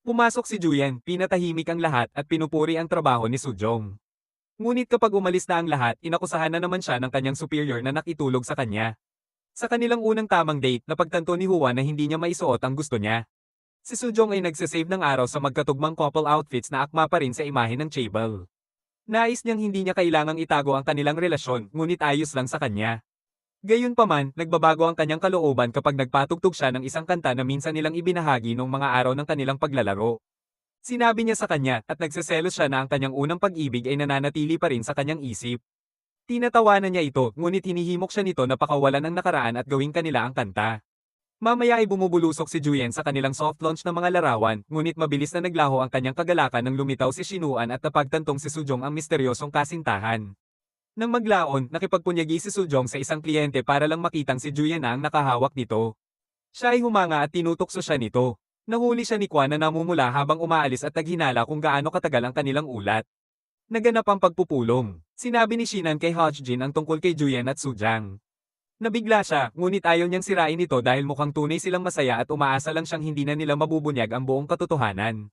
Pumasok si Julian, pinatahimik ang lahat at pinupuri ang trabaho ni Sujong. Ngunit kapag umalis na ang lahat, inakusahan na naman siya ng kanyang superior na nakitulog sa kanya. Sa kanilang unang tamang date, napagtanto ni Juan na hindi niya maisuot ang gusto niya. Si Sujong ay nagsasave ng araw sa magkatugmang couple outfits na akma pa rin sa imahe ng Chable. Nais niyang hindi niya kailangang itago ang kanilang relasyon, ngunit ayos lang sa kanya. Gayunpaman, nagbabago ang kanyang kalooban kapag nagpatugtog siya ng isang kanta na minsan nilang ibinahagi noong mga araw ng kanilang paglalaro. Sinabi niya sa kanya at nagseselos siya na ang kanyang unang pag-ibig ay nananatili pa rin sa kanyang isip. Tinatawanan niya ito, ngunit hinihimok siya nito na pakawalan ang nakaraan at gawing kanila ang kanta. Mamaya ay bumubulusok si Juyen sa kanilang soft launch ng mga larawan, ngunit mabilis na naglaho ang kanyang kagalakan nang lumitaw si Shinuan at napagtantong si Sujong ang misteryosong kasintahan. Nang maglaon, nakipagpunyagi si Sujong sa isang kliyente para lang makitang si Juyen na ang nakahawak nito. Siya ay humanga at tinutokso siya nito. Nahuli siya ni Kwan na namumula habang umaalis at naghinala kung gaano katagal ang kanilang ulat. Naganap ang pagpupulong. Sinabi ni Shinan kay Hojin ang tungkol kay Juyen at Sujang. Nabigla siya, ngunit ayaw niyang sirain ito dahil mukhang tunay silang masaya at umaasa lang siyang hindi na nila mabubunyag ang buong katotohanan.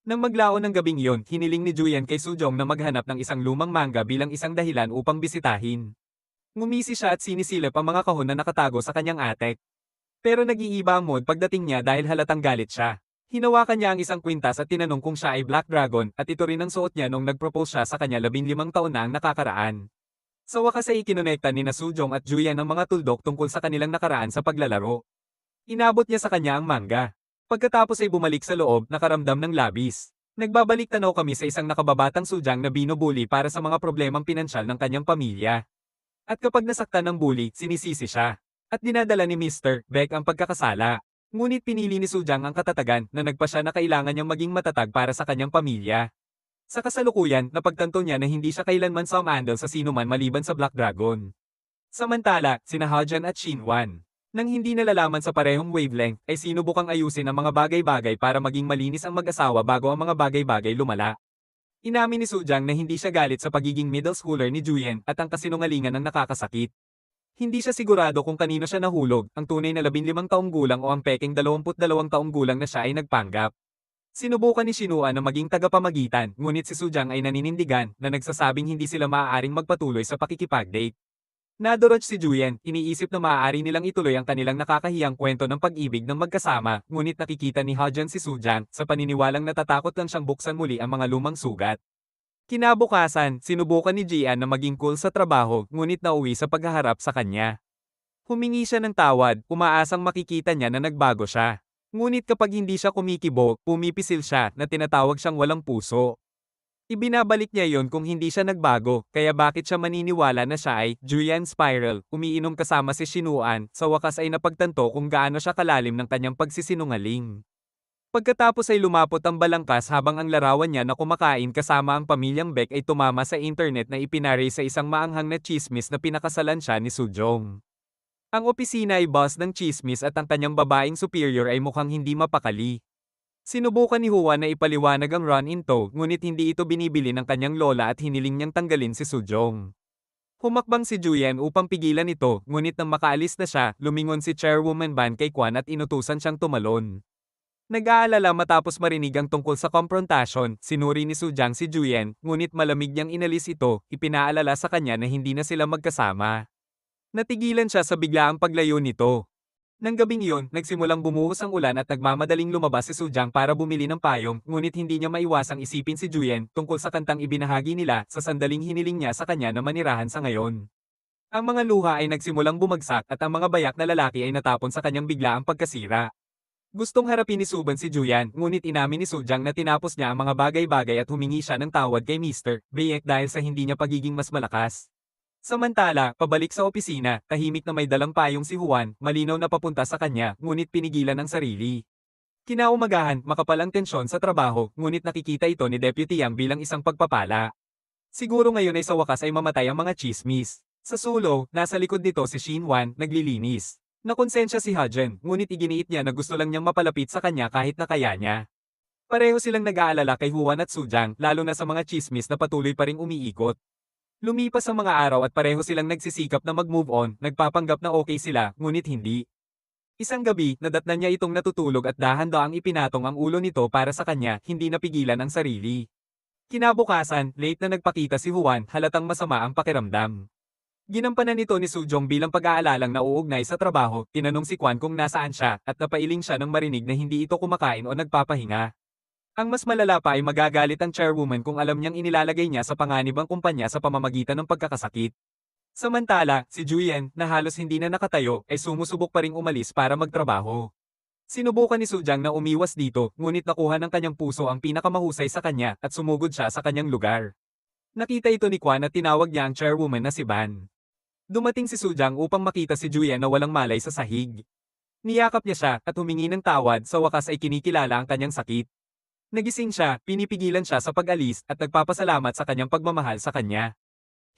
Nang maglaon ng gabing iyon, hiniling ni Juyen kay Sujong na maghanap ng isang lumang manga bilang isang dahilan upang bisitahin. Ngumisi siya at sinisilip ang mga kahon na nakatago sa kanyang atek. Pero nag-iiba ang mood pagdating niya dahil halatang galit siya. Hinawakan niya ang isang kwintas at tinanong kung siya ay Black Dragon at ito rin ang suot niya nung nag-propose siya sa kanya 15 taon na ang nakakaraan. Sa wakas ay ikinonekta ni Sujong at Juyen ang mga tuldok tungkol sa kanilang nakaraan sa paglalaro. Inabot niya sa kanya ang manga. Pagkatapos ay bumalik sa loob, nakaramdam ng labis. Nagbabalik tanaw kami sa isang nakababatang Sujang na binubuli para sa mga problemang pinansyal ng kanyang pamilya. At kapag nasaktan ng bully, sinisisi siya. At dinadala ni Mr. Beck ang pagkakasala. Ngunit pinili ni Sujang ang katatagan na nagpa siya na kailangan niyang maging matatag para sa kanyang pamilya. Sa kasalukuyan, napagtanto niya na hindi siya kailanman sumandal sa sinuman maliban sa Black Dragon. Samantala, sina Hajan at Shinwan, nang hindi nalalaman sa parehong wavelength, ay sinubukang ayusin ang mga bagay-bagay para maging malinis ang mag-asawa bago ang mga bagay-bagay lumala. Inamin ni Sujang na hindi siya galit sa pagiging middle schooler ni Juyen at ang kasinungalingan ng nakakasakit. Hindi siya sigurado kung kanino siya nahulog, ang tunay na 15 taong gulang o ang peking 22 taong gulang na siya ay nagpanggap. Sinubukan ni Shinuan na maging tagapamagitan, ngunit si Sujang ay naninindigan na nagsasabing hindi sila maaaring magpatuloy sa pakikipag-date. Nadurog si Juyen, iniisip na maaari nilang ituloy ang kanilang nakakahiyang kwento ng pag-ibig ng magkasama, ngunit nakikita ni Hajan si Sujang sa paniniwalang natatakot lang siyang buksan muli ang mga lumang sugat. Kinabukasan, sinubukan ni Jian na maging cool sa trabaho, ngunit nauwi sa paghaharap sa kanya. Humingi siya ng tawad, umaasang makikita niya na nagbago siya. Ngunit kapag hindi siya kumikibo, pumipisil siya na tinatawag siyang walang puso. Ibinabalik niya yon kung hindi siya nagbago, kaya bakit siya maniniwala na siya ay Julian Spiral, umiinom kasama si Shinuan, sa wakas ay napagtanto kung gaano siya kalalim ng kanyang pagsisinungaling. Pagkatapos ay lumapot ang balangkas habang ang larawan niya na kumakain kasama ang pamilyang Beck ay tumama sa internet na ipinari sa isang maanghang na tsismis na pinakasalan siya ni Sujong. Ang opisina ay boss ng tsismis at ang kanyang babaeng superior ay mukhang hindi mapakali. Sinubukan ni Juan na ipaliwanag ang run-in to, ngunit hindi ito binibili ng kanyang lola at hiniling niyang tanggalin si Sujong. Humakbang si Juyen upang pigilan ito, ngunit nang makaalis na siya, lumingon si Chairwoman Ban kay Kwan at inutusan siyang tumalon. Nag-aalala matapos marinig ang tungkol sa komprontasyon, sinuri ni Sujang si Juyen, ngunit malamig niyang inalis ito, ipinaalala sa kanya na hindi na sila magkasama. Natigilan siya sa biglaang paglayo nito. Nang gabing iyon, nagsimulang bumuhos ang ulan at nagmamadaling lumabas si Sujang para bumili ng payong, ngunit hindi niya maiwasang isipin si Juyen tungkol sa kantang ibinahagi nila sa sandaling hiniling niya sa kanya na manirahan sa ngayon. Ang mga luha ay nagsimulang bumagsak at ang mga bayak na lalaki ay natapon sa kanyang biglaang pagkasira. Gustong harapin ni Suban si Juyan, ngunit inamin ni Sujang na tinapos niya ang mga bagay-bagay at humingi siya ng tawad kay Mr. Bayek dahil sa hindi niya pagiging mas malakas. Samantala, pabalik sa opisina, tahimik na may dalang payong si Juan, malinaw na papunta sa kanya, ngunit pinigilan ang sarili. Kinaumagahan, makapal ang tensyon sa trabaho, ngunit nakikita ito ni Deputy Yang bilang isang pagpapala. Siguro ngayon ay sa wakas ay mamatay ang mga chismis. Sa sulo, nasa likod nito si Shin Wan, naglilinis. Nakonsensya si Hajen, ngunit iginiit niya na gusto lang niyang mapalapit sa kanya kahit na kaya niya. Pareho silang nag-aalala kay Juan at Sujang, lalo na sa mga chismis na patuloy pa ring umiikot. Lumipas ang mga araw at pareho silang nagsisikap na mag-move on, nagpapanggap na okay sila, ngunit hindi. Isang gabi, nadatnan niya itong natutulog at dahan-daang ipinatong ang ulo nito para sa kanya, hindi napigilan ang sarili. Kinabukasan, late na nagpakita si Juan, halatang masama ang pakiramdam. Ginampanan nito ni Sujong bilang pag-aalalang nauugnay sa trabaho, tinanong si Kwan kung nasaan siya, at napailing siya nang marinig na hindi ito kumakain o nagpapahinga. Ang mas malala pa ay magagalit ang chairwoman kung alam niyang inilalagay niya sa panganib ang kumpanya sa pamamagitan ng pagkakasakit. Samantala, si Juyen, na halos hindi na nakatayo, ay sumusubok pa ring umalis para magtrabaho. Sinubukan ni Sujang na umiwas dito, ngunit nakuha ng kanyang puso ang pinakamahusay sa kanya at sumugod siya sa kanyang lugar. Nakita ito ni Kwan at tinawag niya ang chairwoman na si Ban. Dumating si Sujang upang makita si Juyen na walang malay sa sahig. Niyakap niya siya at humingi ng tawad, sa wakas ay kinikilala ang kanyang sakit. Nagising siya, pinipigilan siya sa pag-alis at nagpapasalamat sa kanyang pagmamahal sa kanya.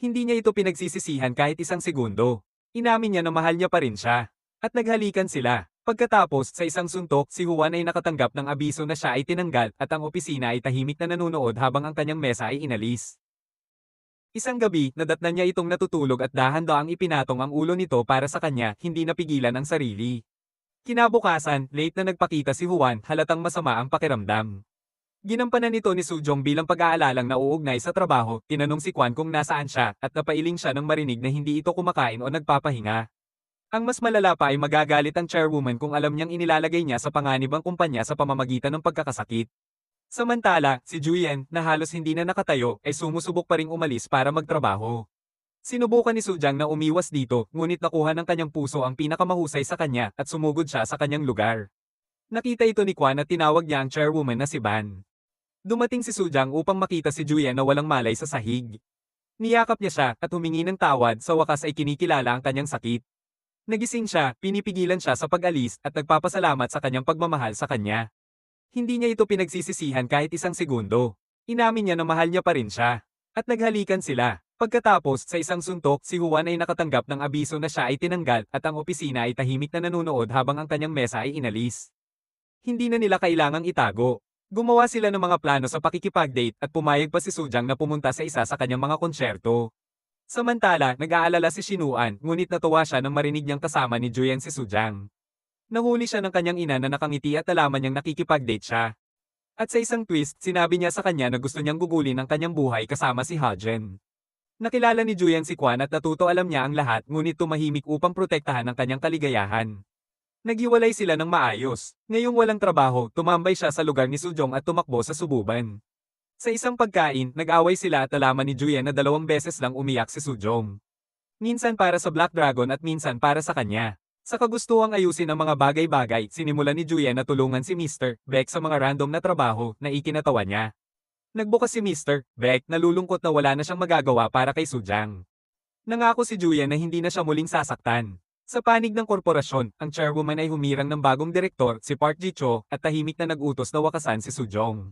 Hindi niya ito pinagsisisihan kahit isang segundo. Inamin niya na mahal niya pa rin siya. At naghalikan sila. Pagkatapos, sa isang suntok, si Juan ay nakatanggap ng abiso na siya ay tinanggal at ang opisina ay tahimik na nanunood habang ang kanyang mesa ay inalis. Isang gabi, nadatnan niya itong natutulog at dahan-daang ipinatong ang ulo nito para sa kanya, hindi napigilan ang sarili. Kinabukasan, late na nagpakita si Juan, halatang masama ang pakiramdam. Ginampanan nito ni Sujong bilang pag-aalalang nauugnay sa trabaho, tinanong si Kwan kung nasaan siya, at napailing siya nang marinig na hindi ito kumakain o nagpapahinga. Ang mas malala pa ay magagalit ang chairwoman kung alam niyang inilalagay niya sa panganib ang kumpanya sa pamamagitan ng pagkakasakit. Samantala, si Juyen, na halos hindi na nakatayo, ay sumusubok pa ring umalis para magtrabaho. Sinubukan ni Sujang na umiwas dito, ngunit nakuha ng kanyang puso ang pinakamahusay sa kanya at sumugod siya sa kanyang lugar. Nakita ito ni Kwan at tinawag niya ang chairwoman na si Ban. Dumating si Sujang upang makita si Juyen na walang malay sa sahig. Niyakap niya siya at humingi ng tawad, sa wakas ay kinikilala ang kanyang sakit. Nagising siya, pinipigilan siya sa pag-alis at nagpapasalamat sa kanyang pagmamahal sa kanya. Hindi niya ito pinagsisisihan kahit isang segundo. Inamin niya na mahal niya pa rin siya. At naghalikan sila. Pagkatapos, sa isang suntok, si Juan ay nakatanggap ng abiso na siya ay tinanggal at ang opisina ay tahimik na nanunood habang ang kanyang mesa ay inalis. Hindi na nila kailangang itago. Gumawa sila ng mga plano sa pakikipag-date at pumayag pa si Sujang na pumunta sa isa sa kanyang mga konsyerto. Samantala, nag-aalala si Shinuan, ngunit natuwa siya nang marinig niyang kasama ni Juyen si Sujang. Nahuli siya ng kanyang ina na nakangiti at alaman niyang nakikipag-date siya. At sa isang twist, sinabi niya sa kanya na gusto niyang gugulin ang kanyang buhay kasama si Hajen. Nakilala ni Juyen si Kwan at natuto alam niya ang lahat, ngunit tumahimik upang protektahan ang kanyang kaligayahan. Naghiwalay sila ng maayos. Ngayong walang trabaho, tumambay siya sa lugar ni Sujong at tumakbo sa sububan. Sa isang pagkain, nag-away sila at nalaman ni Juyen na 2 beses lang umiyak si Sujong. Minsan para sa Black Dragon at minsan para sa kanya. Sa kagustuhang ayusin ang mga bagay-bagay, sinimulan ni Juyen na tulungan si Mr. Beck sa mga random na trabaho na ikinatawa niya. Nagbukas si Mr. Beck, nalulungkot na wala na siyang magagawa para kay Sujang. Nangako si Juyen na hindi na siya muling sasaktan. Sa panig ng korporasyon, ang chairwoman ay humirang ng bagong direktor, si Park Ji-cho, at tahimik na nag-utos na wakasan si Soo-jong.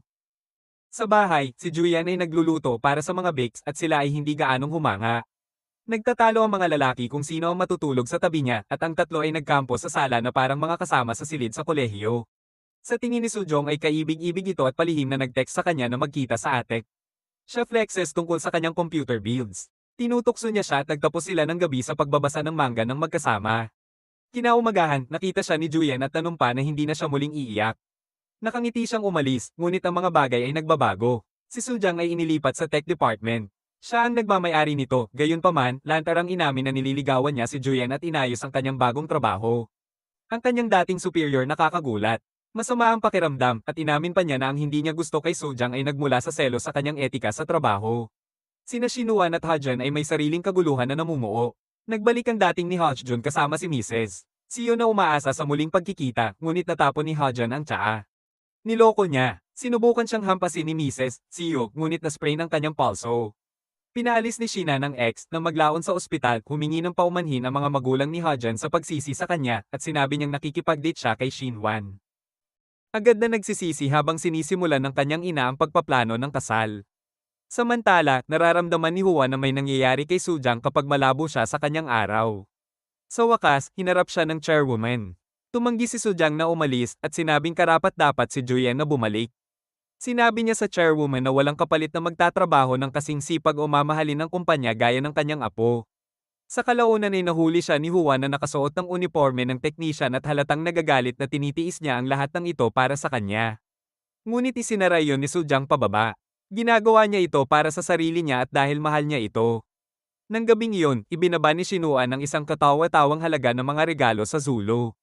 Sa bahay, si Julian ay nagluluto para sa mga bakes at sila ay hindi gaanong humanga. Nagtatalo ang mga lalaki kung sino ang matutulog sa tabi niya at ang tatlo ay nagkampo sa sala na parang mga kasama sa silid sa kolehiyo. Sa tingin ni Soo-jong ay kaibig-ibig ito at palihim na nag-text sa kanya na magkita sa attic. Siya flexes tungkol sa kanyang computer builds. Tinutokso niya siya at nagtapos sila ng gabi sa pagbabasa ng manga ng magkasama. Kinaumagahan, nakita siya ni Julian at tanumpa na hindi na siya muling iiyak. Nakangiti siyang umalis, ngunit ang mga bagay ay nagbabago. Si Soo-jang ay inilipat sa tech department. Siya ang nagmamay-ari nito, gayunpaman, lantarang inamin na nililigawan niya si Julian at inayos ang kanyang bagong trabaho. Ang kanyang dating superior nakakagulat. Masama ang pakiramdam at inamin pa niya na ang hindi niya gusto kay Soo-jang ay nagmula sa selos sa kanyang etika sa trabaho. Sina Shinuan at Hajun ay may sariling kaguluhan na namumuo. Nagbalik ang dating ni Hajun kasama si Mrs. Seo na umaasa sa muling pagkikita, ngunit natapon ni Hajun ang tsaa. Niloko niya. Sinubukan siyang hampasin ni Mrs. Seo, ngunit na-sprain ang kanyang pulso. Pinaalis ni Shina ng ex nang maglaon sa ospital, humingi ng paumanhin ang mga magulang ni Hajun sa pagsisi sa kanya at sinabi niyang nakikipag-date siya kay Shinwan. Agad na nagsisisi habang sinisimulan ng kanyang ina ang pagpaplano ng kasal. Samantala, nararamdaman ni Juan na may nangyayari kay Soo-jang kapag malabo siya sa kanyang araw. Sa wakas, hinarap siya ng chairwoman. Tumanggi si Soo-jang na umalis at sinabing karapat-dapat si Julian na bumalik. Sinabi niya sa chairwoman na walang kapalit na magtatrabaho ng kasing sipag o mamahalin ng kumpanya gaya ng kanyang apo. Sa kalaunan ay nahuli siya ni Juan na nakasuot ng uniforme ng technician at halatang nagagalit na tinitiis niya ang lahat ng ito para sa kanya. Ngunit isinara iyon ni Soo-jang pababa. Ginagawa niya ito para sa sarili niya at dahil mahal niya ito. Nang gabing iyon, ibinaba ni Shinuan ang isang katawa-tawang halaga ng mga regalo sa Zulu.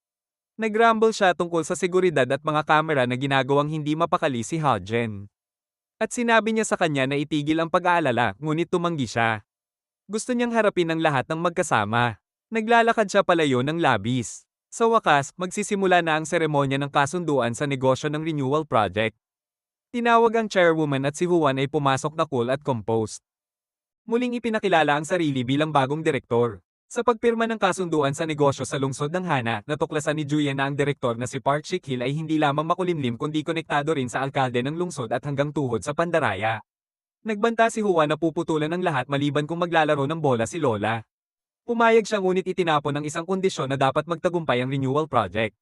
Nagramble siya tungkol sa seguridad at mga kamera na ginagawang hindi mapakali si Hajun. At sinabi niya sa kanya na itigil ang pag-aalala, ngunit tumanggi siya. Gusto niyang harapin ang lahat ng magkasama. Naglalakad siya palayo ng labis. Sa wakas, magsisimula na ang seremonya ng kasunduan sa negosyo ng renewal project. Tinawag ang chairwoman at si Juan ay pumasok na cool at composed. Muling ipinakilala ang sarili bilang bagong direktor. Sa pagpirma ng kasunduan sa negosyo sa lungsod ng Hana, natuklasan ni Julian na ang direktor na si Park Shik-hil ay hindi lamang makulimlim kundi konektado rin sa alkalde ng lungsod at hanggang tuhod sa pandaraya. Nagbanta si Juan na puputulan ng lahat maliban kung maglalaro ng bola si Lola. Pumayag siya ngunit itinapon ang isang kondisyon na dapat magtagumpay ang renewal project.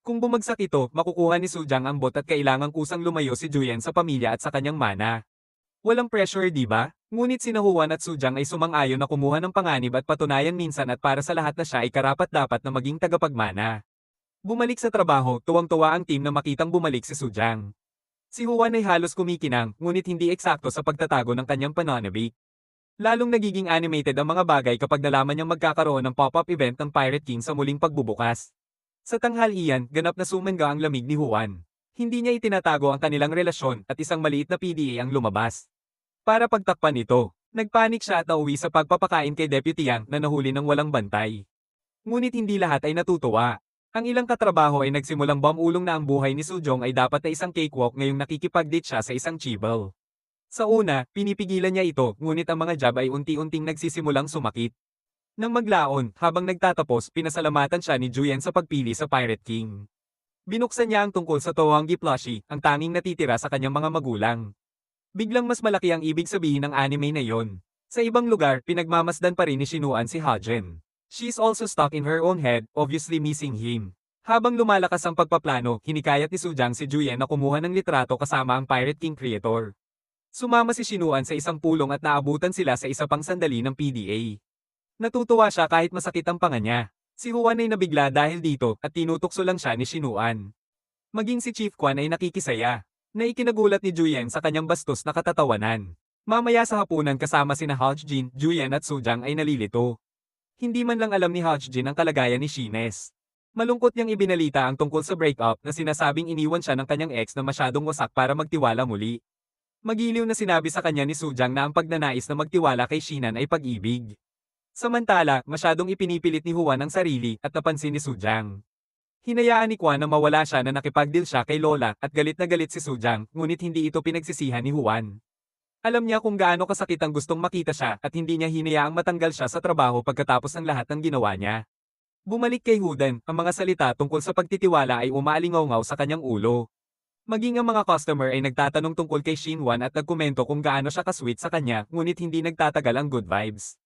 Kung bumagsak ito, makukuha ni Soo-jang ang bot at kailangang kusang lumayo si Julian sa pamilya at sa kanyang mana. Walang pressure, di ba? Ngunit sina Juan at Soo-jang ay sumang-ayon na kumuha ng panganib at patunayan minsan at para sa lahat na siya ay karapat-dapat na maging tagapagmana. Bumalik sa trabaho, tuwang-tuwa ang team na makitang bumalik si Soo-jang. Si Juan ay halos kumikinang, ngunit hindi eksakto sa pagtatago ng kanyang pananabik. Lalong nagiging animated ang mga bagay kapag nalaman niyang magkakaroon ng pop-up event ng Pirate King sa muling pagbubukas. Sa tanghalian, ganap na sumengga ang lamig ni Juan. Hindi niya itinatago ang kanilang relasyon at isang maliit na PDA ang lumabas. Para pagtakpan ito, nagpanik siya at nauwi sa pagpapakain kay Deputy Yang na nahuli ng walang bantay. Ngunit hindi lahat ay natutuwa. Ang ilang katrabaho ay nagsimulang bumulong na ang buhay ni Soo-jong ay dapat na isang cakewalk ngayong nakikipag-date siya sa isang chibal. Sa una, pinipigilan niya ito, ngunit ang mga job ay unti-unting nagsisimulang sumakit. Nang maglaon, habang nagtatapos, pinasalamatan siya ni Julian sa pagpili sa Pirate King. Binuksan niya ang tungkol sa Towangi plushie, ang tanging natitira sa kanyang mga magulang. Biglang mas malaki ang ibig sabihin ng anime na yon. Sa ibang lugar, pinagmamasdan pa rin ni Shinuan si Hajun. She's also stuck in her own head, obviously missing him. Habang lumalakas ang pagpaplano, hinikayat ni Soo-jang si Julian na kumuha ng litrato kasama ang Pirate King creator. Sumama si Shinuan sa isang pulong at naabutan sila sa isa pang sandali ng PDA. Natutuwa siya kahit masakit ang panga niya. Si Juan ay nabigla dahil dito at tinutokso lang siya ni Shinuan. Maging si Chief Kwan ay nakikisaya, na ikinagulat ni Julian sa kanyang bastos na katatawanan. Mamaya sa hapunan kasama sina Hajin, Julian at Soo-jang ay nalilito. Hindi man lang alam ni Hajin ang kalagayan ni Shines. Malungkot niyang ibinalita ang tungkol sa breakup na sinasabing iniwan siya ng kanyang ex na masyadong wasak para magtiwala muli. Magiliw na sinabi sa kanya ni Soo-jang na ang pagnanais na magtiwala kay Shinan ay pag-ibig. Samantala, masyadong ipinipilit ni Juan ang sarili at napansin ni Soo-jang. Hinayaan ni Kwan na mawala siya na nakipag-deal siya kay Lola at galit na galit si Soo-jang, ngunit hindi ito pinagsisihan ni Juan. Alam niya kung gaano kasakit ang gustong makita siya at hindi niya hinayaang matanggal siya sa trabaho pagkatapos ng lahat ng ginawa niya. Bumalik kay Huden, ang mga salita tungkol sa pagtitiwala ay umaalingaw sa kanyang ulo. Maging ang mga customer ay nagtatanong tungkol kay Shinwan at nagkomento kung gaano siya kasweet sa kanya, ngunit hindi nagtatagal ang good vibes.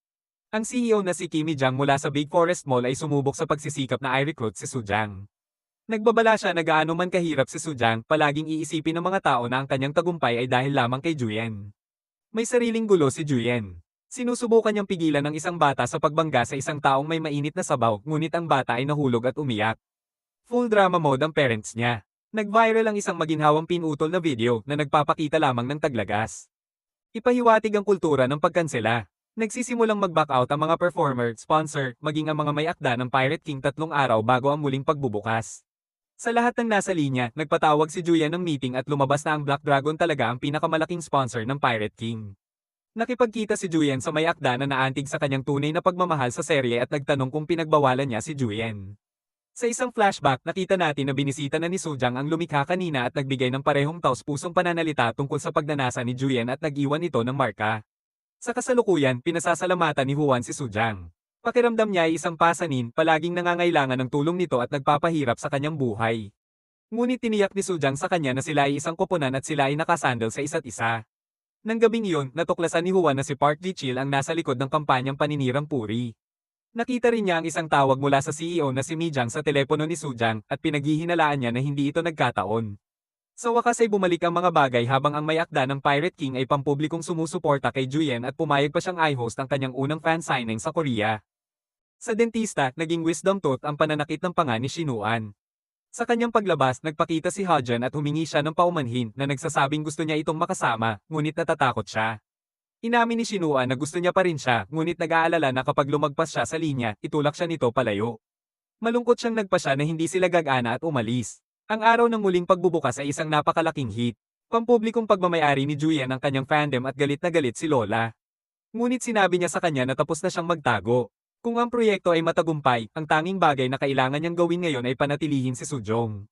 Ang CEO na si Kimi Jang mula sa Big Forest Mall ay sumubok sa pagsisikap na i-recruit si Sujang. Nagbabala siya na gaano man kahirap si Sujang, palaging iisipin ng mga tao na ang kanyang tagumpay ay dahil lamang kay Juyen. May sariling gulo si Juyen. Sinusubukan niyang pigilan ng isang bata sa pagbangga sa isang taong may mainit na sabaw, ngunit ang bata ay nahulog at umiyak. Full drama mode ang parents niya. Nag-viral ang isang maginhawang pinutol na video na nagpapakita lamang ng taglagas. Ipahiwatig ang kultura ng pagkansela. Nagsisimulang mag-back out ang mga performer, sponsor, maging ang mga may akda ng Pirate King 3 araw bago ang muling pagbubukas. Sa lahat ng nasa linya, nagpatawag si Julian ng meeting at lumabas na ang Black Dragon talaga ang pinakamalaking sponsor ng Pirate King. Nakipagkita si Julian sa may akda na naantig sa kanyang tunay na pagmamahal sa serye at nagtanong kung pinagbawalan niya si Julian. Sa isang flashback, nakita natin na binisita na ni Sujang ang lumikha kanina at nagbigay ng parehong taos-pusong pananalita tungkol sa pagnanasa ni Julian at nag-iwan ito ng marka. Sa kasalukuyan, pinasasalamatan ni Juan si Sujang. Pakiramdam niya ay isang pasanin, palaging nangangailangan ng tulong nito at nagpapahirap sa kanyang buhay. Ngunit tiniyak ni Sujang sa kanya na sila ay isang koponan at sila ay nakasandal sa isa't isa. Nang gabing iyon, natuklasan ni Juan na si Park Ji-chil ang nasa likod ng kampanyang paninirang puri. Nakita rin niya ang isang tawag mula sa CEO na si Mi Jang sa telepono ni Sujang at pinaghihinalaan niya na hindi ito nagkataon. Sa wakas ay bumalik ang mga bagay habang ang may akda ng Pirate King ay pampublikong sumusuporta kay Juyen at pumayag pa siyang i-host ang kanyang unang fan signing sa Korea. Sa dentista, naging wisdom tooth ang pananakit ng panga ni Shinuan. Sa kanyang paglabas, nagpakita si Hajan at humingi siya ng paumanhin na nagsasabing gusto niya itong makasama, ngunit natatakot siya. Inamin ni Shinuan na gusto niya pa rin siya, ngunit nag-aalala na kapag lumagpas siya sa linya, itulak siya nito palayo. Malungkot siyang nagpasya na hindi sila gagana at umalis. Ang araw ng muling pagbubukas ay isang napakalaking hit. Pampublikong pagmamayari ni Juyen ang kanyang fandom at galit na galit si Lola. Ngunit sinabi niya sa kanya na tapos na siyang magtago. Kung ang proyekto ay matagumpay, ang tanging bagay na kailangan niyang gawin ngayon ay panatilihin si Sujong.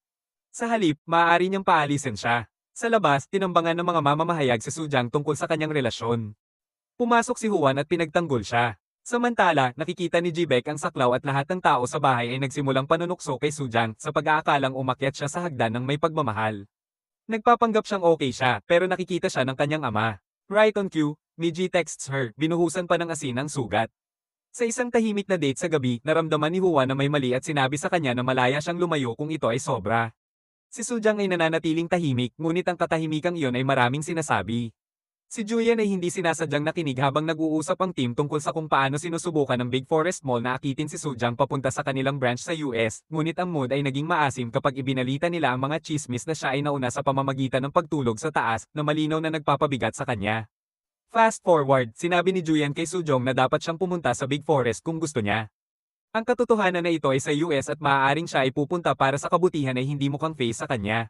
Sa halip, maaari niyang paalisin siya. Sa labas, tinambangan ng mga mamamahayag si Sujang tungkol sa kanyang relasyon. Pumasok si Juan at pinagtanggol siya. Samantala, nakikita ni Jibek ang saklaw at lahat ng tao sa bahay ay nagsimulang panunukso kay Sujang sa pag-aakalang umakyat siya sa hagdan ng may pagmamahal. Nagpapanggap siyang okay siya, pero nakikita siya ng kanyang ama. Right on cue, Miji texts her, binuhusan pa ng asin ang sugat. Sa isang tahimik na date sa gabi, naramdaman ni Juan na may mali at sinabi sa kanya na malaya siyang lumayo kung ito ay sobra. Si Sujang ay nananatiling tahimik, ngunit ang katahimikang iyon ay maraming sinasabi. Si Julian ay hindi sinasadyang nakinig habang nag-uusap ang team tungkol sa kung paano sinusubukan ng Big Forest Mall na akitin si Sujang papunta sa kanilang branch sa US, ngunit ang mood ay naging maasim kapag ibinalita nila ang mga chismis na siya ay nauna sa pamamagitan ng pagtulog sa taas na malinaw na nagpapabigat sa kanya. Fast forward, sinabi ni Julian kay Sujong na dapat siyang pumunta sa Big Forest kung gusto niya. Ang katotohanan na ito ay sa US at maaaring siya ay pupunta para sa kabutihan ay hindi mukhang face sa kanya.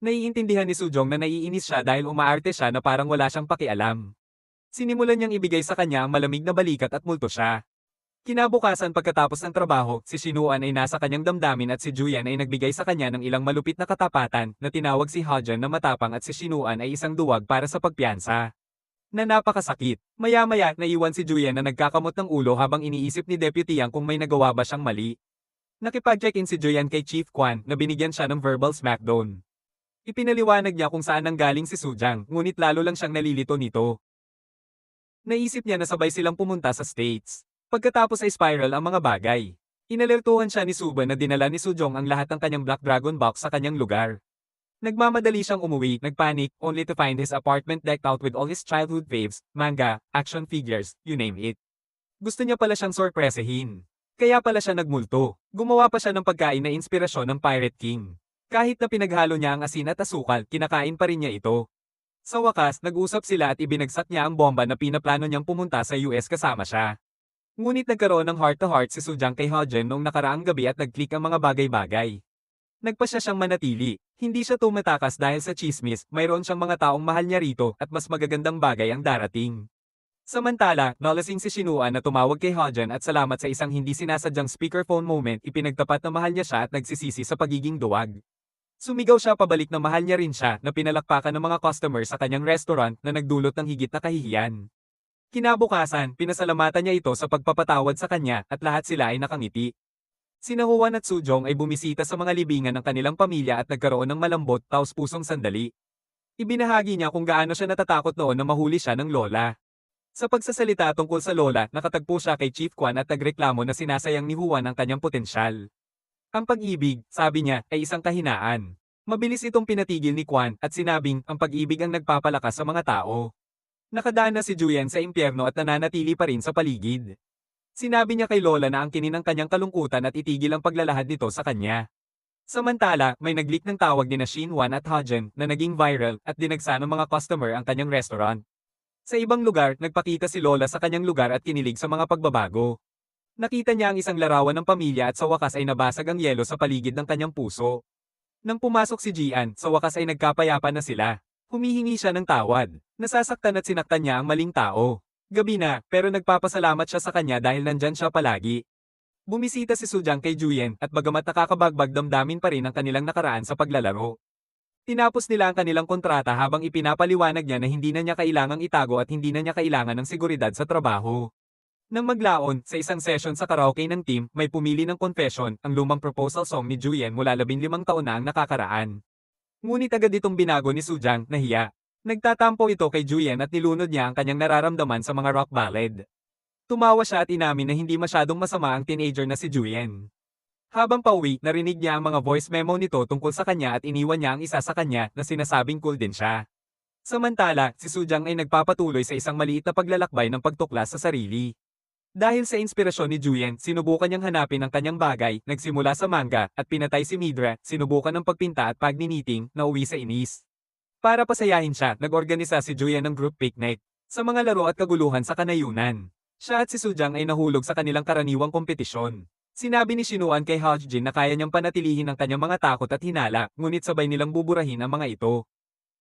Naiintindihan ni Sujong na naiinis siya dahil umaarte siya na parang wala siyang pakialam. Sinimulan niyang ibigay sa kanya ang malamig na balikat at multo siya. Kinabukasan pagkatapos ng trabaho, si Shinuan ay nasa kanyang damdamin at si Julian ay nagbigay sa kanya ng ilang malupit na katapatan na tinawag si Hajan na matapang at si Shinuan ay isang duwag para sa pagpiyansa. Na napakasakit. Maya-maya, naiwan si Julian na nagkakamot ng ulo habang iniisip ni Deputy Yang kung may nagawa ba siyang mali. Nakipag-check-in si Julian kay Chief Kwan na binigyan siya ng verbal smackdown. Ipinaliwanag niya kung saan nanggaling si Sujang, ngunit lalo lang siyang nalilito nito. Naisip niya na sabay silang pumunta sa States. Pagkatapos ay spiral ang mga bagay. Inalertuhan siya ni Suba na dinala ni Sujong ang lahat ng kanyang Black Dragon box sa kanyang lugar. Nagmamadali siyang umuwi, nagpanic, only to find his apartment decked out with all his childhood faves, manga, action figures, you name it. Gusto niya pala siyang sorpresahin. Kaya pala siya nagmulto. Gumawa pa siya ng pagkain na inspirasyon ng Pirate King. Kahit na pinaghalo niya ang asin at asukal, kinakain pa rin niya ito. Sa wakas, nag-usap sila at ibinagsak niya ang bomba na pinaplano niyang pumunta sa US kasama siya. Ngunit nagkaroon ng heart-to-heart si Sujang kay Hajan noong nakaraang gabi at nag-click ang mga bagay-bagay. Nagpasya siyang manatili. Hindi siya tumatakas dahil sa chismis, mayroon siyang mga taong mahal niya rito at mas magagandang bagay ang darating. Samantala, nalasing si Shinuan na tumawag kay Hajan at salamat sa isang hindi sinasadyang speakerphone moment ipinagtapat na mahal niya siya at nagsisisi sa pagiging duwag. Sumigaw siya pabalik na mahal niya rin siya na pinalakpakan ng mga customer sa kanyang restaurant na nagdulot ng higit na kahihiyan. Kinabukasan, pinasalamatan niya ito sa pagpapatawad sa kanya at lahat sila ay nakangiti. Sina Hwan at Sujong ay bumisita sa mga libingan ng kanilang pamilya at nagkaroon ng malambot taos-pusong sandali. Ibinahagi niya kung gaano siya natatakot noon na mahuli siya ng lola. Sa pagsasalita tungkol sa lola, nakatagpo siya kay Chief Kwan at nagreklamo na sinasayang ni Hwan ang kanyang potensyal. Ang pag-ibig, sabi niya, ay isang kahinaan. Mabilis itong pinatigil ni Kwan at sinabing ang pag-ibig ang nagpapalakas sa mga tao. Nakadaan na si Juyen sa impyerno at nananatili pa rin sa paligid. Sinabi niya kay Lola na angkinin ang kanyang kalungkutan at itigil ang paglalahad nito sa kanya. Samantala, may nag-leak ng tawag ni Shinwan at Hajin na naging viral at dinagsa ng mga customer ang kanyang restaurant. Sa ibang lugar, nagpakita si Lola sa kanyang lugar at kinilig sa mga pagbabago. Nakita niya ang isang larawan ng pamilya at sa wakas ay nabasag ang yelo sa paligid ng kanyang puso. Nang pumasok si Jian, sa wakas ay nagkapayapa na sila. Humihingi siya ng tawad. Nasasaktan at sinaktan niya ang maling tao. Gabi na, pero nagpapasalamat siya sa kanya dahil nandyan siya palagi. Bumisita si Sujang kay Juyen at bagamat nakakabagbag damdamin pa rin ang kanilang nakaraan sa paglalaro. Tinapos nila ang kanilang kontrata habang ipinapaliwanag niya na hindi na niya kailangang itago at hindi na niya kailangan ng seguridad sa trabaho. Nang maglaon, sa isang session sa karaoke ng team, may pumili ng Confession, ang lumang proposal song ni Juyen mula 15 taon na ang nakakaraan. Ngunit agad itong binago ni Sujang, nahiya. Nagtatampo ito kay Juyen at nilunod niya ang kanyang nararamdaman sa mga rock ballad. Tumawa siya at inamin na hindi masyadong masama ang teenager na si Juyen. Habang pauwi, narinig niya ang mga voice memo nito tungkol sa kanya at iniwan niya ang isa sa kanya na sinasabing cool din siya. Samantala, si Sujang ay nagpapatuloy sa isang maliit na paglalakbay ng pagtuklas sa sarili. Dahil sa inspirasyon ni Juyen, sinubukan niyang hanapin ang kanyang bagay, nagsimula sa manga, at pinatay si Midra, sinubukan ng pagpinta at pagniniting, na uwi sa inis. Para pasayahin siya, nag-organisa si Juyen ng group picnic, sa mga laro at kaguluhan sa kanayunan. Siya at si Sujang ay nahulog sa kanilang karaniwang kompetisyon. Sinabi ni Shinwan kay Hajin na kaya niyang panatilihin ang kanyang mga takot at hinala, ngunit sabay nilang buburahin ang mga ito.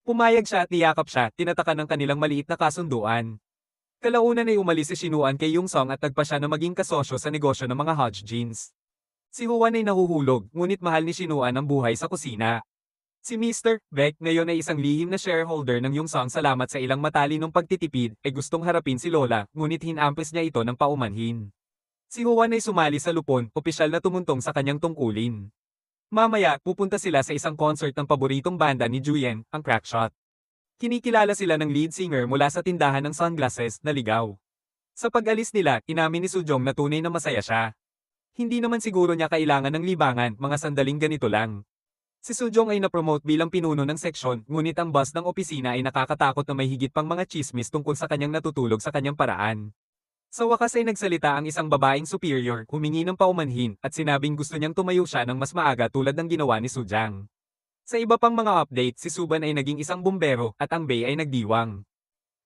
Pumayag siya at niyakap siya, tinatakan ng kanilang maliit na kasunduan. Kalaunan ay umalis si Shinwan kay Youngsong at nagpa siya na maging kasosyo sa negosyo ng mga Hajins. Si Hwan ay nahuhulog, ngunit mahal ni Shinwan ang buhay sa kusina. Si Mr. Beck ngayon ay isang lihim na shareholder ng Youngsong salamat sa ilang matalinong pagtitipid ay gustong harapin si Lola, ngunit hinampes niya ito ng paumanhin. Si Hwan ay sumali sa lupon, opisyal na tumuntong sa kanyang tungkulin. Mamaya, pupunta sila sa isang concert ng paboritong banda ni Juyen, ang Crackshot. Kinikilala sila ng lead singer mula sa tindahan ng sunglasses na ligaw. Sa pag-alis nila, inamin ni Sujong na tunay na masaya siya. Hindi naman siguro niya kailangan ng libangan, mga sandaling ganito lang. Si Sujong ay na-promote bilang pinuno ng seksyon, ngunit ang boss ng opisina ay nakakatakot na may higit pang mga chismis tungkol sa kanyang natutulog sa kanyang paraan. Sa wakas ay nagsalita ang isang babaeng superior, humingi ng paumanhin, at sinabing gusto niyang tumayo siya ng mas maaga tulad ng ginawa ni Sujang. Sa iba pang mga update, si Suban ay naging isang bumbero, at ang Bey ay nagdiwang.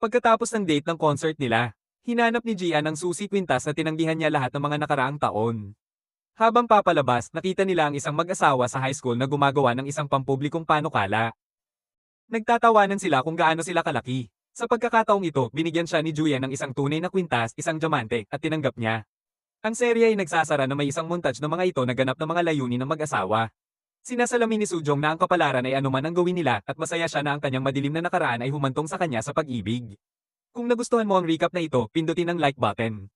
Pagkatapos ng date ng concert nila, hinanap ni Jian ang susi kwintas na tinanggihan niya lahat ng mga nakaraang taon. Habang papalabas, nakita nila ang isang mag-asawa sa high school na gumagawa ng isang pampublikong panukala. Nagtatawanan sila kung gaano sila kalaki. Sa pagkakataong ito, binigyan siya ni Juyen ng isang tunay na kwintas, isang diamante, at tinanggap niya. Ang serye ay nagsasara na may isang montage ng mga ito na ganap ng mga layunin ng mag-asawa. Sinasalamin ni Sujong na ang kapalaran ay anuman ang gawin nila at masaya siya na ang kanyang madilim na nakaraan ay humantong sa kanya sa pag-ibig. Kung nagustuhan mo ang recap na ito, pindutin ang like button.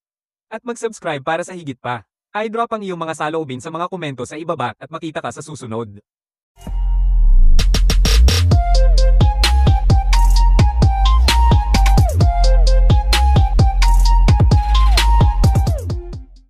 At mag-subscribe para sa higit pa. I-drop ang iyong mga saloobin sa mga komento sa ibaba at makita ka sa susunod.